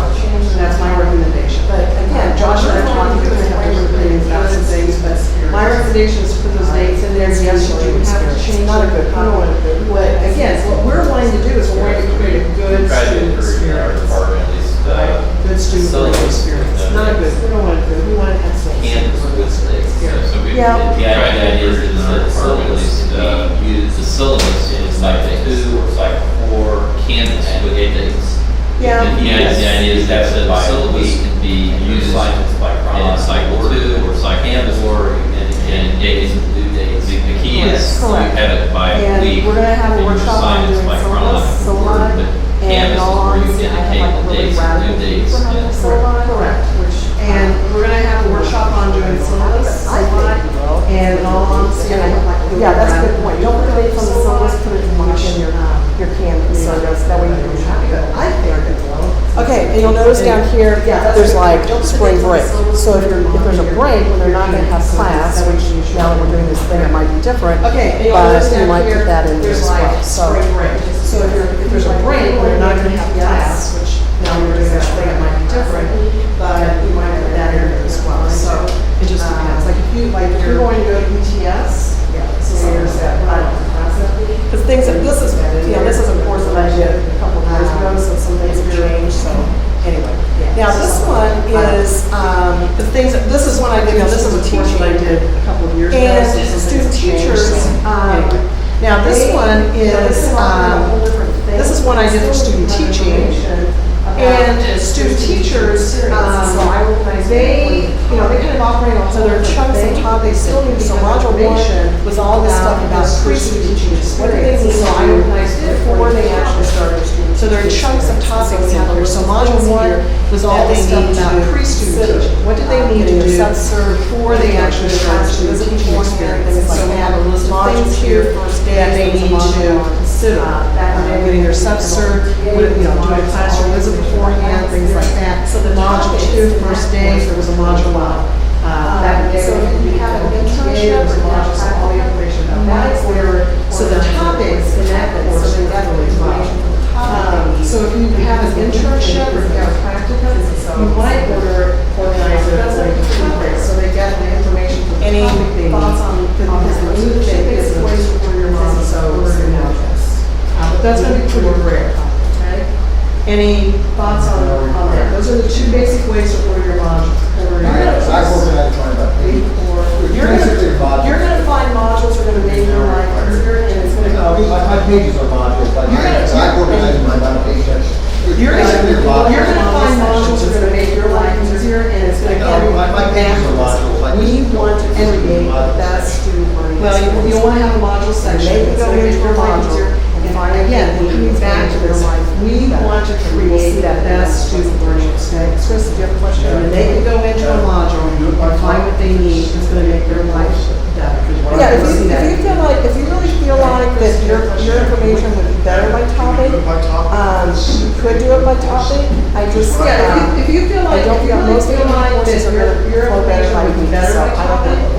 That's my recommendation. But again, Josh and I are talking, we're gonna have different opinions about some things, but my recommendation is to put those dates in there, yes, you do have to change. Not a good copy. But again, what we're wanting to do is we're wanting to create a good Try to student encourage in our experience. department at least, Good student learning syllabus, experience. Not a good, we don't want it good, we want it excellent. Canvas with things. So we, Yeah. the idea is that syllabus, use the syllabus in cycle 2 or cycle 4, Canvas with dates. Yeah. The idea is that the syllabus can be used in cycle 2 or cycle Canvas and dates and due dates. The key is you Correct. have it by And week. we're gonna have a and your workshop on assignments doing by syllabus, chronological order, but and Canvas is all where you honesty, I have indicate like the really dates and radical due dates. for having and- syllabi. Correct. And we're gonna have a workshop on doing syllabus. I think you will. And in all honesty, I would like to. Yeah, that's a good point. Don't put the dates on the syllabus, put it in your canvas, so that way you can have it. I think it will. Okay, and you'll notice down here, there's like spring break. So if there's a break when they're not gonna have class, which now that we're doing this thing, it might be different. Okay, and you'll But notice you down might here, put that in there there's as like well. So spring break. So if there's a break when you're not gonna have class, which now we're doing this thing, it might be different, but you might put that in there as well. So it just depends. Like if you're going to go to ETS, so there's that, because things, this is a course that I did a couple of years ago, so some things have changed, so anyway. Now, this one is, the things, this is when I did, this is a course that I did a couple of years ago. and so some student things changed, teachers, so anyway. Now, this one is, this is one I did for student teaching. And student teachers, they kind of operate on, so their chunks of topics still need to be module one with all this stuff about pre-student teaching experience. So I organized it before they actually started. So there are chunks of topics in here. So module one was all this stuff about pre-student teaching. What did they need to do before they actually started student teaching experience? So we have a list of things here that they need to consider. Getting their sub-cert, doing a classroom visit beforehand, things like that. So the module 2, first day, there was a module that day. any thoughts on that? Those are the two basic ways to order your module. I've organized mine about eight. You're gonna find modules are gonna make your life easier, and it's gonna go. My pages are modules, like I've organized mine about eight sections. You're gonna find modules are gonna make your life easier, and it's gonna No, my pages are modules, like. We want to create the best student learning. Well, you wanna have a module section. They can go into your module And again, we're coming back to this, we want to create the best student learning experience. Chris, do you have a question? And they can go into a module and find what they need, it's gonna make their life better. Yeah, if you feel like, if you really feel like that your information would be better by topic, you could do it by topic. I just, Yeah, if you feel like, I don't if you feel really most of feel my like that courses are your gonna flow better information by would be week, better so by I don't topic. know.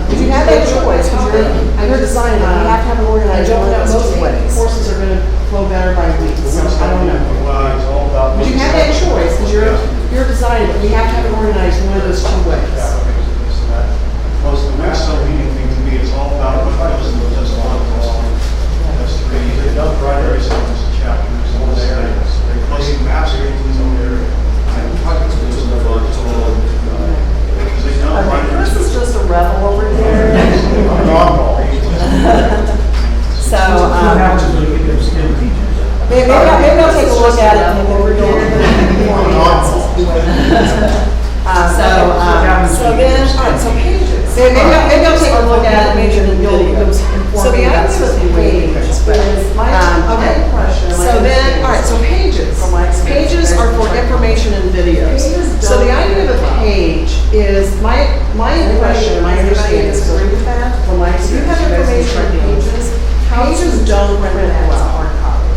If you have that choice, because you're designing, you have to have it I organized don't one know, of most those two ways. courses are gonna flow better by weeks, so I don't know. It's all about. But you have that choice, because you're designing, but we have to have it organized one of those two ways. Most of the Excel meeting thing to me, it's all about what goes in the test one. That's three. They don't write every sentence in chapters, all there. They're closing maps, everything's on there. I'm talking to those in the book, it's all. Because they don't write. Chris is just a rebel over here. So, What happens when you get them STEM teachers? maybe I'll take a look at it and then we're going so then, all right, so pages. Maybe I'll take a look at it, maybe you'll So inform the me about idea of some page pages. is my Okay. impression. So then, all right, so pages. From my experience. Pages are for information and videos. Pages So the don't idea of a print well. page is, my impression, my understanding is, agree with that? from my If you experience, have information on pages don't print as a well. hard copy.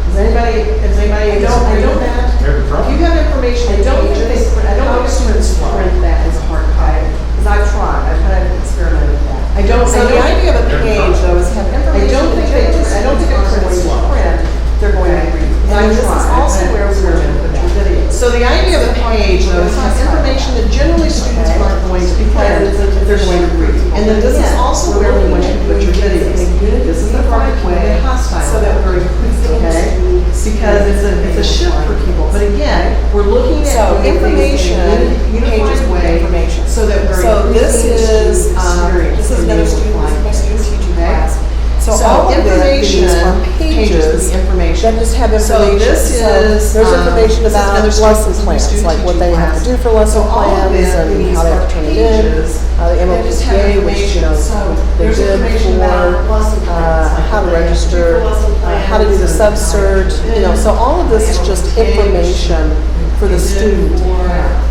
Does anybody I disagree don't- with that? If you have information in pages, I don't think students print that as a hard copy. Because I've tried, I've kind of experimented with that. I don't, So the idea of a page though is have information. I don't think it prints well. Print, they're going to read. And this is also where we're going to put your videos. So the idea of a page, though, is have information that generally students aren't going to print, they're going to read. And then this is also where we want you to put your videos. This is the perfect way, So that we're increasing. okay? Because it's a shift for people. But again, we're looking at So doing things in a information, pages unified with way, information. so that we're So this increasing the is, student experience this is in another the student, online my student teaching Okay. class. So So all of information, these are pages pages with the information. that just have So information. this is, There's information this is about another lesson student plans, like what they teaching have to class. do for lesson So all of plans and these how they have are to turn it in. pages The that just have MOPTA, which, you know, information. So they there's did information about lesson plans, like how to what they have to do register, for lesson how to do the plans and sub-cert, you know, so all of this is just information for the student to have.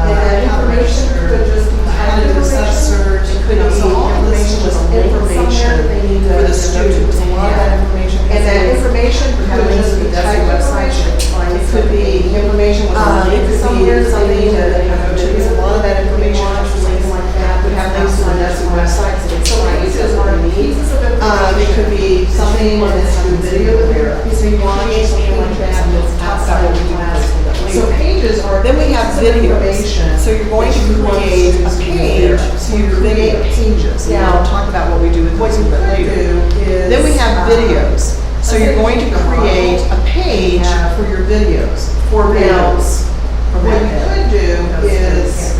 And information could just be how to do the sub-cert, it could be information with information for the student to have. And that information could just be type information. It could be information with a link somewhere, something that they have to use. A lot of that information comes from links like that, would have links to the websites. So pages are pieces of information. It could be something that's through video that they're watching, something like that, that's outside of the class. So pages are. Then we have pieces of videos. information So you're going that to you want create a students to be page aware of. to So you your create videos. pages. Now, Now, I'll talk about what we do with What this you a bit could later. do is. Then we have videos. So you're going to create a page for your videos. For Now, videos. what you could do is,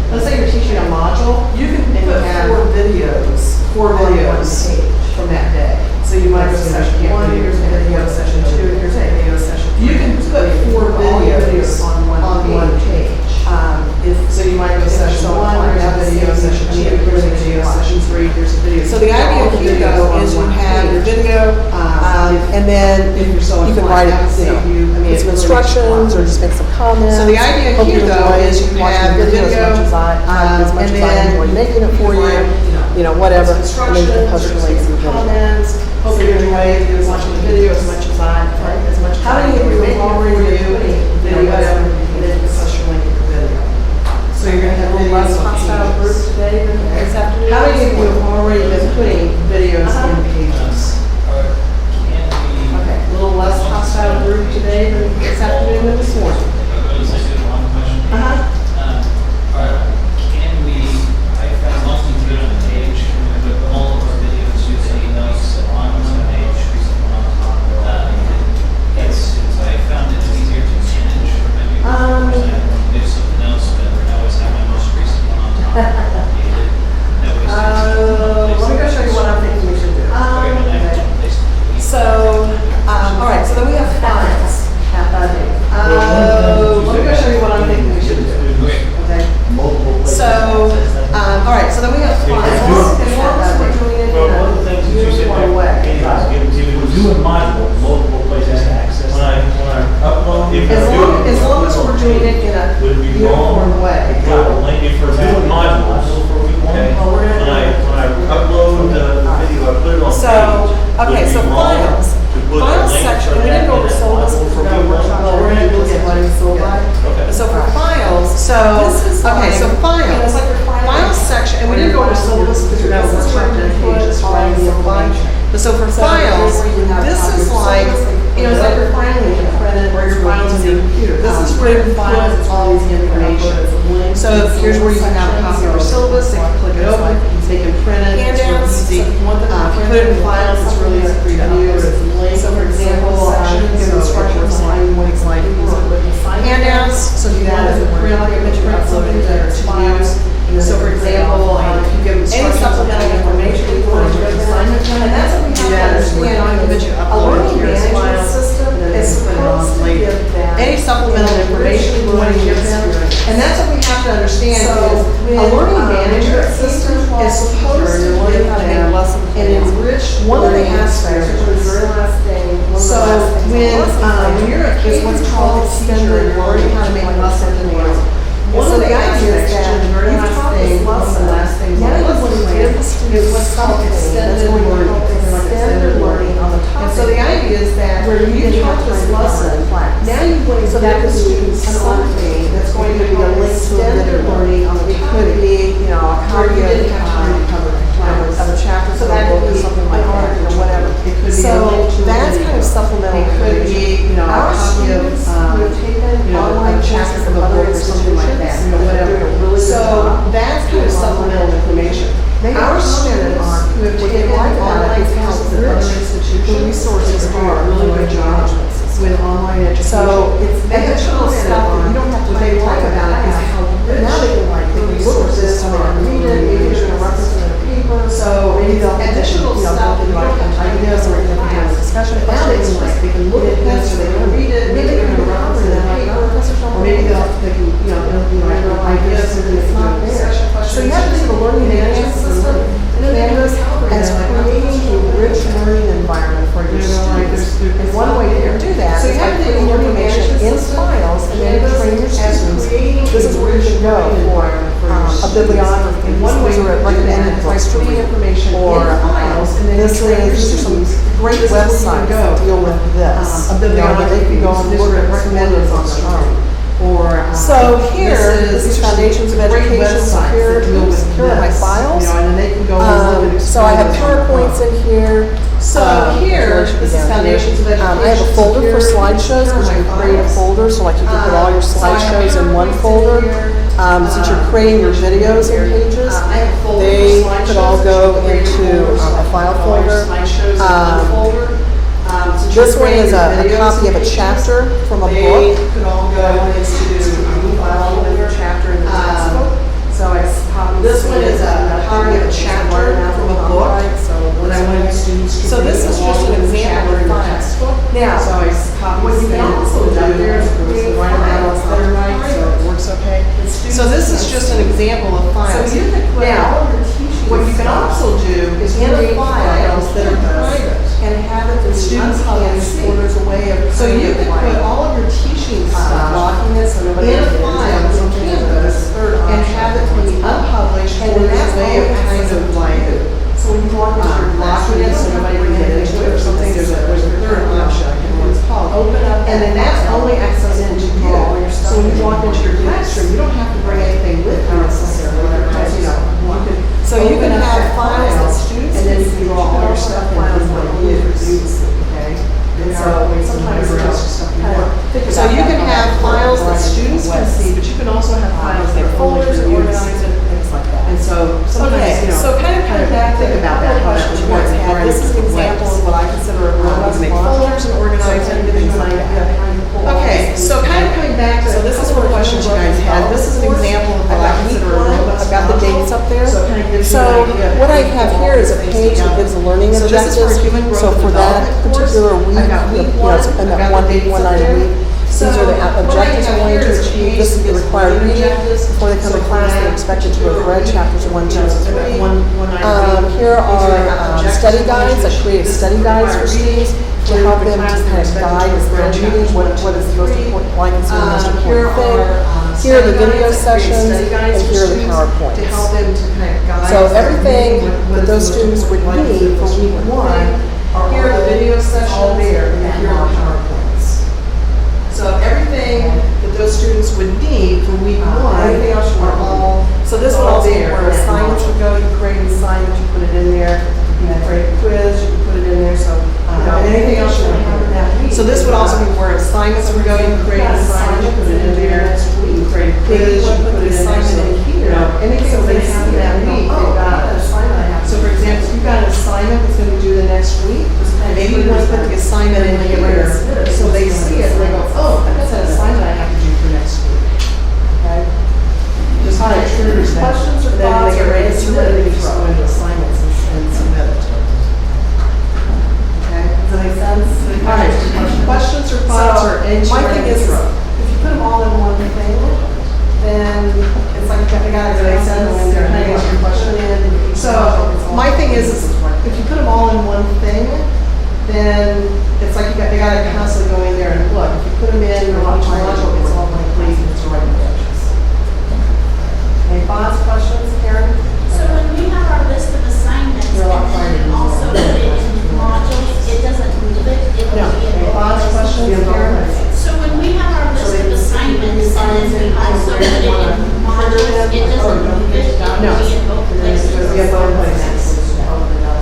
let's say you're teaching a module, You can and you put have 4 videos. four on one videos page. from that day. So you might go to session 1, here's a video, session 2, here's a video, session 3. You can put 4 videos on one page. So you might go session 1, here's a video, session 2, here's a video, session 3, here's a video. So the idea of Hugo is you have your video, and then If you're so you can inclined, write, I would you say know, you- I mean, put some it really instructions or is just make some comments. So the idea of Hope you Hugo enjoy is you watching have the your video video, as much and as I then enjoy making it for you, you know, whatever. And then you can post your link in your video. comments, hope you enjoy watching the video as much as I, as much as How many of you make have already video, been whatever, and then post your link in the video. So you're gonna have A little videos less on hostile group pages. today than this afternoon. How many of you have already been putting videos in pages? Okay, a little less hostile group today than this afternoon than this morning. Uh-huh. Can we, I found most of good on the page, with all of our videos using those on one page. It's If As we're long, doing- as long as we're doing it in a Would it be wrong? uniform way. If we're doing modules, okay, when I upload the video, I put it on So, page. okay, would it so be wrong files. to put a Files link section, for we didn't that go in over that syllabus module because for we're people? workshop. Well, we're gonna look at what is so like. Okay. So for files, So, this is okay, like, so files. you know, it's like your Files section, and we didn't go over syllabus because we're not workshop dedicated to all the information. But so for files, this is like, you know, it's like your filing you can print it or your files on your computer. This is where you put all the information. So here's where you can have a copy of your syllabus, they can click it open, they can print it, it's real Handouts, easy. so if you want them to If you print put it in it, files, it's really easy for you to use. So for example, you can give instructions on what it's like. Handouts, so if you want them to print, upload it there to use. So for example, if you give instructions on any information you want to do an assignment, and that's what we have to understand. A learning management system is supposed to give them any supplemental information you want to give them. And that's what we have to understand is a learning management system is supposed to give them an enriched one of the aspects, which was very last thing. So when you're a kid, what's called extended learning how to make lessons and learn. One of the ideas that you've taught this lesson, now you want to give the students what's called extended learning. Extended learning on the topic. And so the idea is that where you taught this lesson, now you want to give the students something that's going to be a link to extended learning on the topic. It could be, you know, a copy of a chapter from a book or something like that, or whatever. It could be a link to that's kind of supplemental. It could be, you know, a copy of, online chapter from a book or something like that, you know, whatever. So that's kind of supplemental information. Our students who have taken online classes at other institutions, resources are really good job with online education. So it's additional stuff that you don't have to think about it is how now they can like, they can look at this, and they can read it, maybe they're going to reference it in a paper. So maybe they'll additional stuff that you don't have ideas or in a discussion. Now they can like, they can look at this or they can read it, maybe they're going to reference it in a paper. Or maybe they can, you know, ideas and it's not there. So you have to do the learning management system, Canvas, as creating a rich learning environment for your students. And one way to do that is by putting your information in files and then train your students. This is where you should go for a bibliography. These are recommended books to read. Or this is some great websites that deal with this. A bibliography, they can go and look at recommended books. So here, this is Foundations of Education. Here are my files. So I have PowerPoints in here. So here, this is Foundations of Education. I have a folder for slideshows, because you can create a folder, so like you can put all your slideshows in one folder. Since you're creating your videos and pages, they could all go into a file folder. This one is a copy of a chapter from a book. Could all go into a file folder chapter in the textbook. So this one is a copy of a chapter from a book. So this is just an example of files. Now, what you can also do is create files that are right, so it works okay. So this is just an example of files. Now, what you can also do is create files that are private and have it in students' orders a way of. So you can put all of your teaching stuff in a file in Canvas and have it be unpublished or as a way of kind of like. So when you log into your documents, so nobody can get into it or something, there's a third option, I can't remember what it's called. Open up, and then that's only accessible to you. So when you log into your classroom, you don't have to bring anything with you necessarily, because, you know, so you can have files that students, and then you can draw all your stuff in as what you use, okay? And so sometimes so you can have files that students can see, but you can also have files that are folders and organized and things like that. And so sometimes, you know, so kind of back, think about that questions you guys had. This is an example of what I consider a robust make folders and organize and give you an idea. Okay, so kind of coming back, so this is what questions you guys had. This is an example of what I consider a robust. I've got the dates up there. So it kind of gives you So an idea. what I have here is a page that gives the learning So this is objectives. for human growth So for that development course. particular week, I've got week you know, one, it's in I've that got one the dates one up night a there. week. So These are the what I objectives have I want here to is a achieve. page This is that the gives required learning reading. objectives. Before they come So to class, for they're that, expected to you have do read read chapters 1, 2, and 3. one night a week. Here These are the objectives study you want guides. I create This is study guides for required reading. students to help them to kind of guide as they're reading what is the most important here are the study video guides, sessions, study guides and for here are the students PowerPoints. To help them to kind of guide. So them everything what that is those most students would important, what is need for most week important one thing. are Here are the video all sessions, there and in here are the our PowerPoints. So everything that those students would need for week one Anything else you are want? all. So this would also be where assignments would go, you create an assignment, you put it in there, you can create a quiz, you can put it in there, so, and anything else you want to have in that week. So this would also be where assignments would go, you can create an assignment, put it in there, you can create a quiz, you can put it in there, so, anything that they have in that week, they've got an assignment I have. So for example, if you've got an assignment that's gonna be due the next week, maybe you want to put the assignment in here, so they see it and they go, oh, that's an assignment I have to do for next week. Okay? Just kind of triggers that. Questions or Then thoughts they get or ready to answers submit that it, you you just throw? go into assignments and submit it. Okay, does that make sense? All right, questions or thoughts or any. My thing is, if you put them all in one thing, then it's like you gotta go and they're kind of your question in. So my thing is if you put them all in one thing, then it's like they gotta constantly go in there and look. If you put them in each module, it's all one place and it's right there. Any thoughts, questions, Karen? So when we have our list of assignments You're a lot and then farther. also put it in modules, it doesn't move it, it No. will be in both Thoughts, places. questions, Karen? So when we have our list of assignments and then we also put it in modules, it doesn't move it, it will be in both places. It'll be in both places.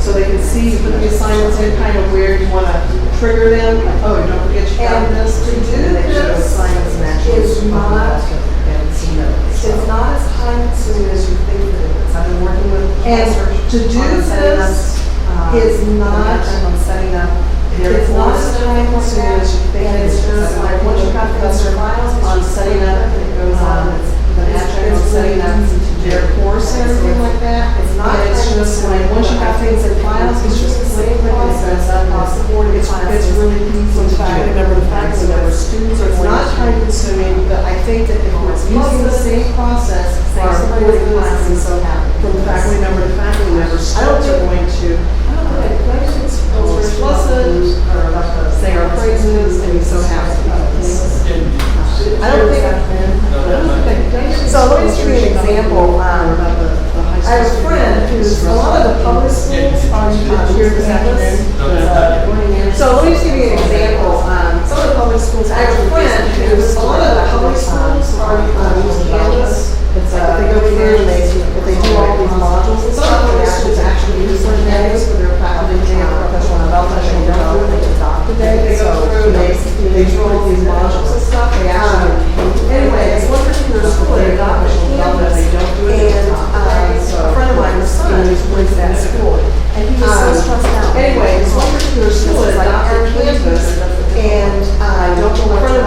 So they can see, you put the assignments in kind of where you want to trigger them. Oh, don't forget you got And this. to do They show this assignments and actually is not- and submit it. It's not as time consuming as you think it is. I've been working with. And to do on setting up, this is not, on setting up their it's not course as time consuming as you think And it it's is. just like, once you've got the master files, on setting up, and it goes on, it's an adjunct on setting up their course and everything like that. It's not, And it's just like, once you have things in files, it's just the same process across the board. It's really easy From to faculty do. member to faculty member, students are. It's not time consuming, but I think that if we're using the same process, Same our supporting board classes, is so happy. From faculty member to faculty member, students are going to. Say our praises and be so happy. I don't think. So let me just give you an example. I have a friend who's, a lot of the public schools are here this afternoon. So let me just give you an example. Some of the public schools, I have a friend who's, a lot of the public schools are using Canvas. It's like, they go through and if they do all these modules and stuff, they actually use certain areas for their faculty, they have professional development, they adopt a day, they go through, they do all these modules and stuff, they actually. Anyway, it's one particular school, they adopt Canvas, they don't do it. And, a friend of mine, her son, went to that school. And he was so stressed out. Anyway, this one particular school that adopted Canvas, and, a friend of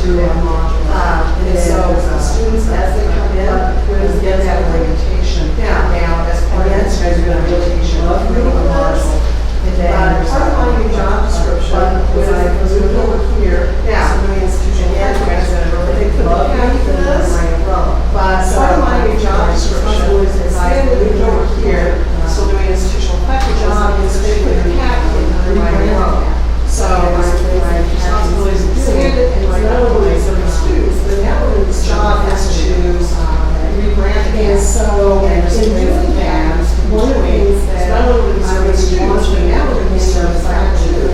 to a module. And so the students, as they come in, will get that orientation. Now, as part of this, there's been a orientation of the module. Part of my new job description was I was moving over here. Now, they put the county for this, but part of my new job description is I moved over here, still doing institutional effective job, is they put the county in my role. So my responsibilities expanded, and it's not only serving students, but now the job is to rebrand again. And so in doing that, one of the things that not only serving students, but now we're going to serve faculty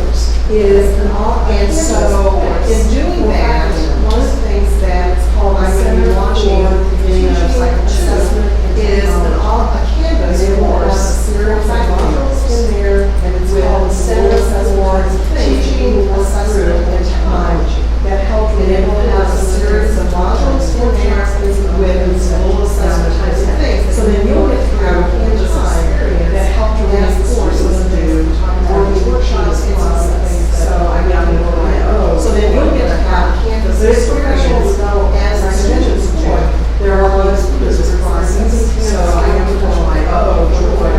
is an all. And so in doing that, one of the things that's called I'm going to be launching at the beginning of cycle 2 is a canvas course for faculty in there, and it's called the Center for Teaching Assessment and Technology that help enable have a series of modules in there with school assessment types of things. So then you'll get through Canvas that help you reinforce what you do, workshops, and things. So I'm now going to go. So then you'll get to have Canvas. This professionals know as I mentioned before, there are all these quizzes processes. So I am going like, oh, joy,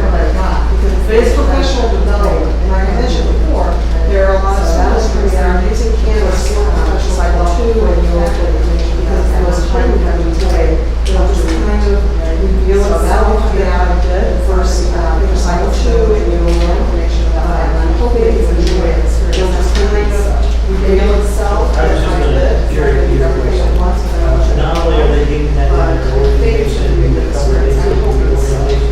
because this professional development, and like I mentioned before, there are a lot of schools that are using Canvas cycle 2 and you'll because it was time we have to play. It'll just kind of reveal itself, get out of it first cycle 2 and you'll learn information about that. And I'm hoping that you enjoy it. It'll just kind of reveal itself. I was just going to carry your question. Not only are they getting that in their organization, that cover it in the organization,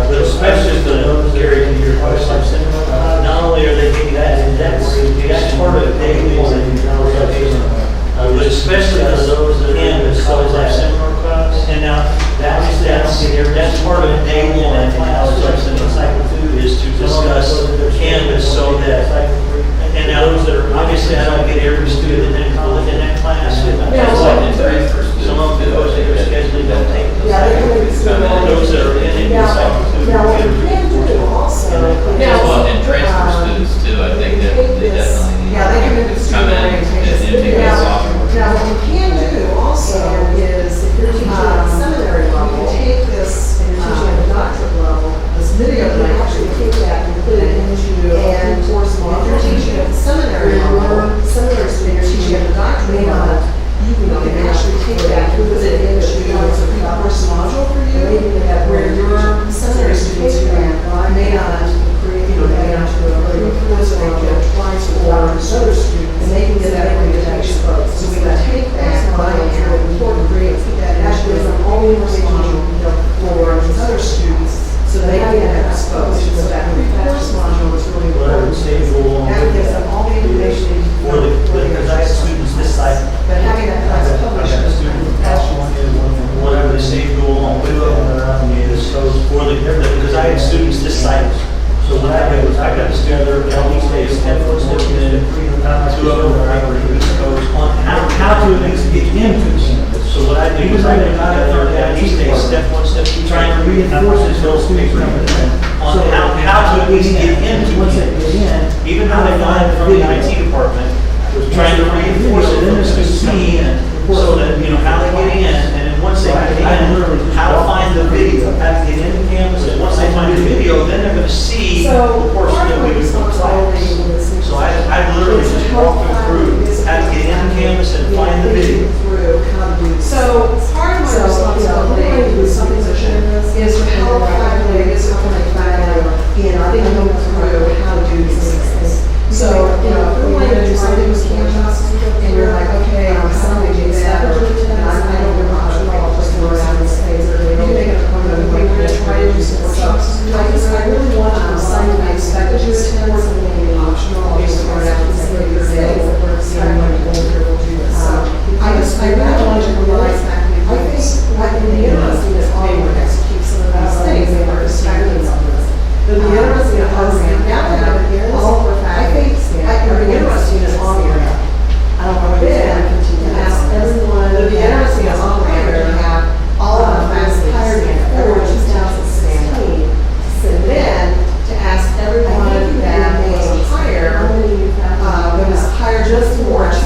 but especially the carry to your question. Not only are they getting that, and that's part of daily orientation, but especially those that canvas, so that seminar class. And now that's part of day one in college in cycle 2 is to discuss canvas so that. And now those that are, obviously I don't get every student in that class. Some of them, those that are scheduling, don't take those. Those that are in cycle 2. Now, what we can do also. And transfer students too, I think that they definitely need. Yeah, they can do come in and take this off. Now, what you can do also is, if you're teaching at the seminary level, you take this, and you're teaching at the doctorate level, this video, you actually take that and put it into a course module. If you're teaching at the seminary level, seminary student, you're teaching at the doctorate level, you can actually take that and put it into a course module for you, where your seminary students who may not create, may not do a course or they get twice or other students, and they can get that orientation. So we can take that by hand, important grades, that actually is an all-course module for other students, so they can get exposed. So that course module is really important. That gives them all the information Because I have students this side. but having that class published is Whatever the same goal on with them is for the, because I had students this side. So what I did was I got a student there, these days, 10 foot step in, 2 of them are East Coast on how to get into campus. So what I do is I got there, these days, step 1, step 2, trying to reinforce this those things on how to at least get into campus. Even though they got it from the IT department, trying to reinforce it in the student so that, how they get in, and then once they get in, how to find the video, how to get into campus, and once they find the video, then they're going to see the portion that we was in class. So I literally just walk them through how to get into campus and find the video. So part of my responsibility with some position is to help faculty, is to help faculty in thinking through how to do these things. So, if we before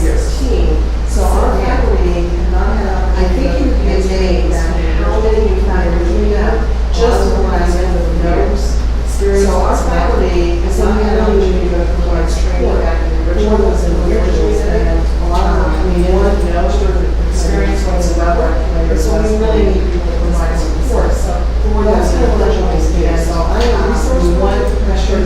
2016. So our faculty, I think you would be amazed at how many faculty we have just in the last end of the notes. So our faculty is not only provides training back in the originals and the originals, and a lot of them coming in with no sort of experience whatsoever. So we really need people to provide support. So that's kind of what I'm always doing. So I am a resource one pressure,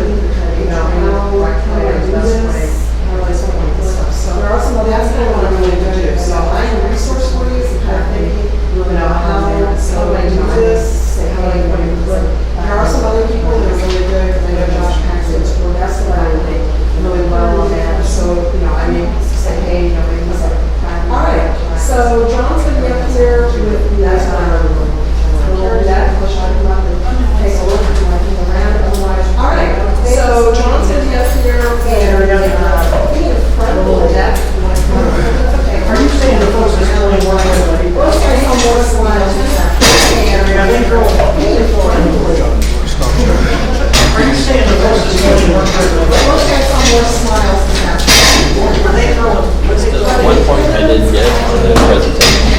how do I do this? How do I support this stuff? So there are some other, that's kind of what I'm really going to do. So I am a resource for you, so kind of thinking, how do I do this? How do I do this? There are some other people that are really good. I know Josh Paxton's for that's what I think really well on that. So, I mean, say, hey, maybe it's like, all right. So John's going to be up here with the little deck, which I'm about to take a look around. All right. So John's going to be up here and in front of the deck. Are you saying the folks that's only working with people? Let's try some more slides. Are you saying the folks that's only working with Let's try some more smiles. The one point I didn't get on the presentation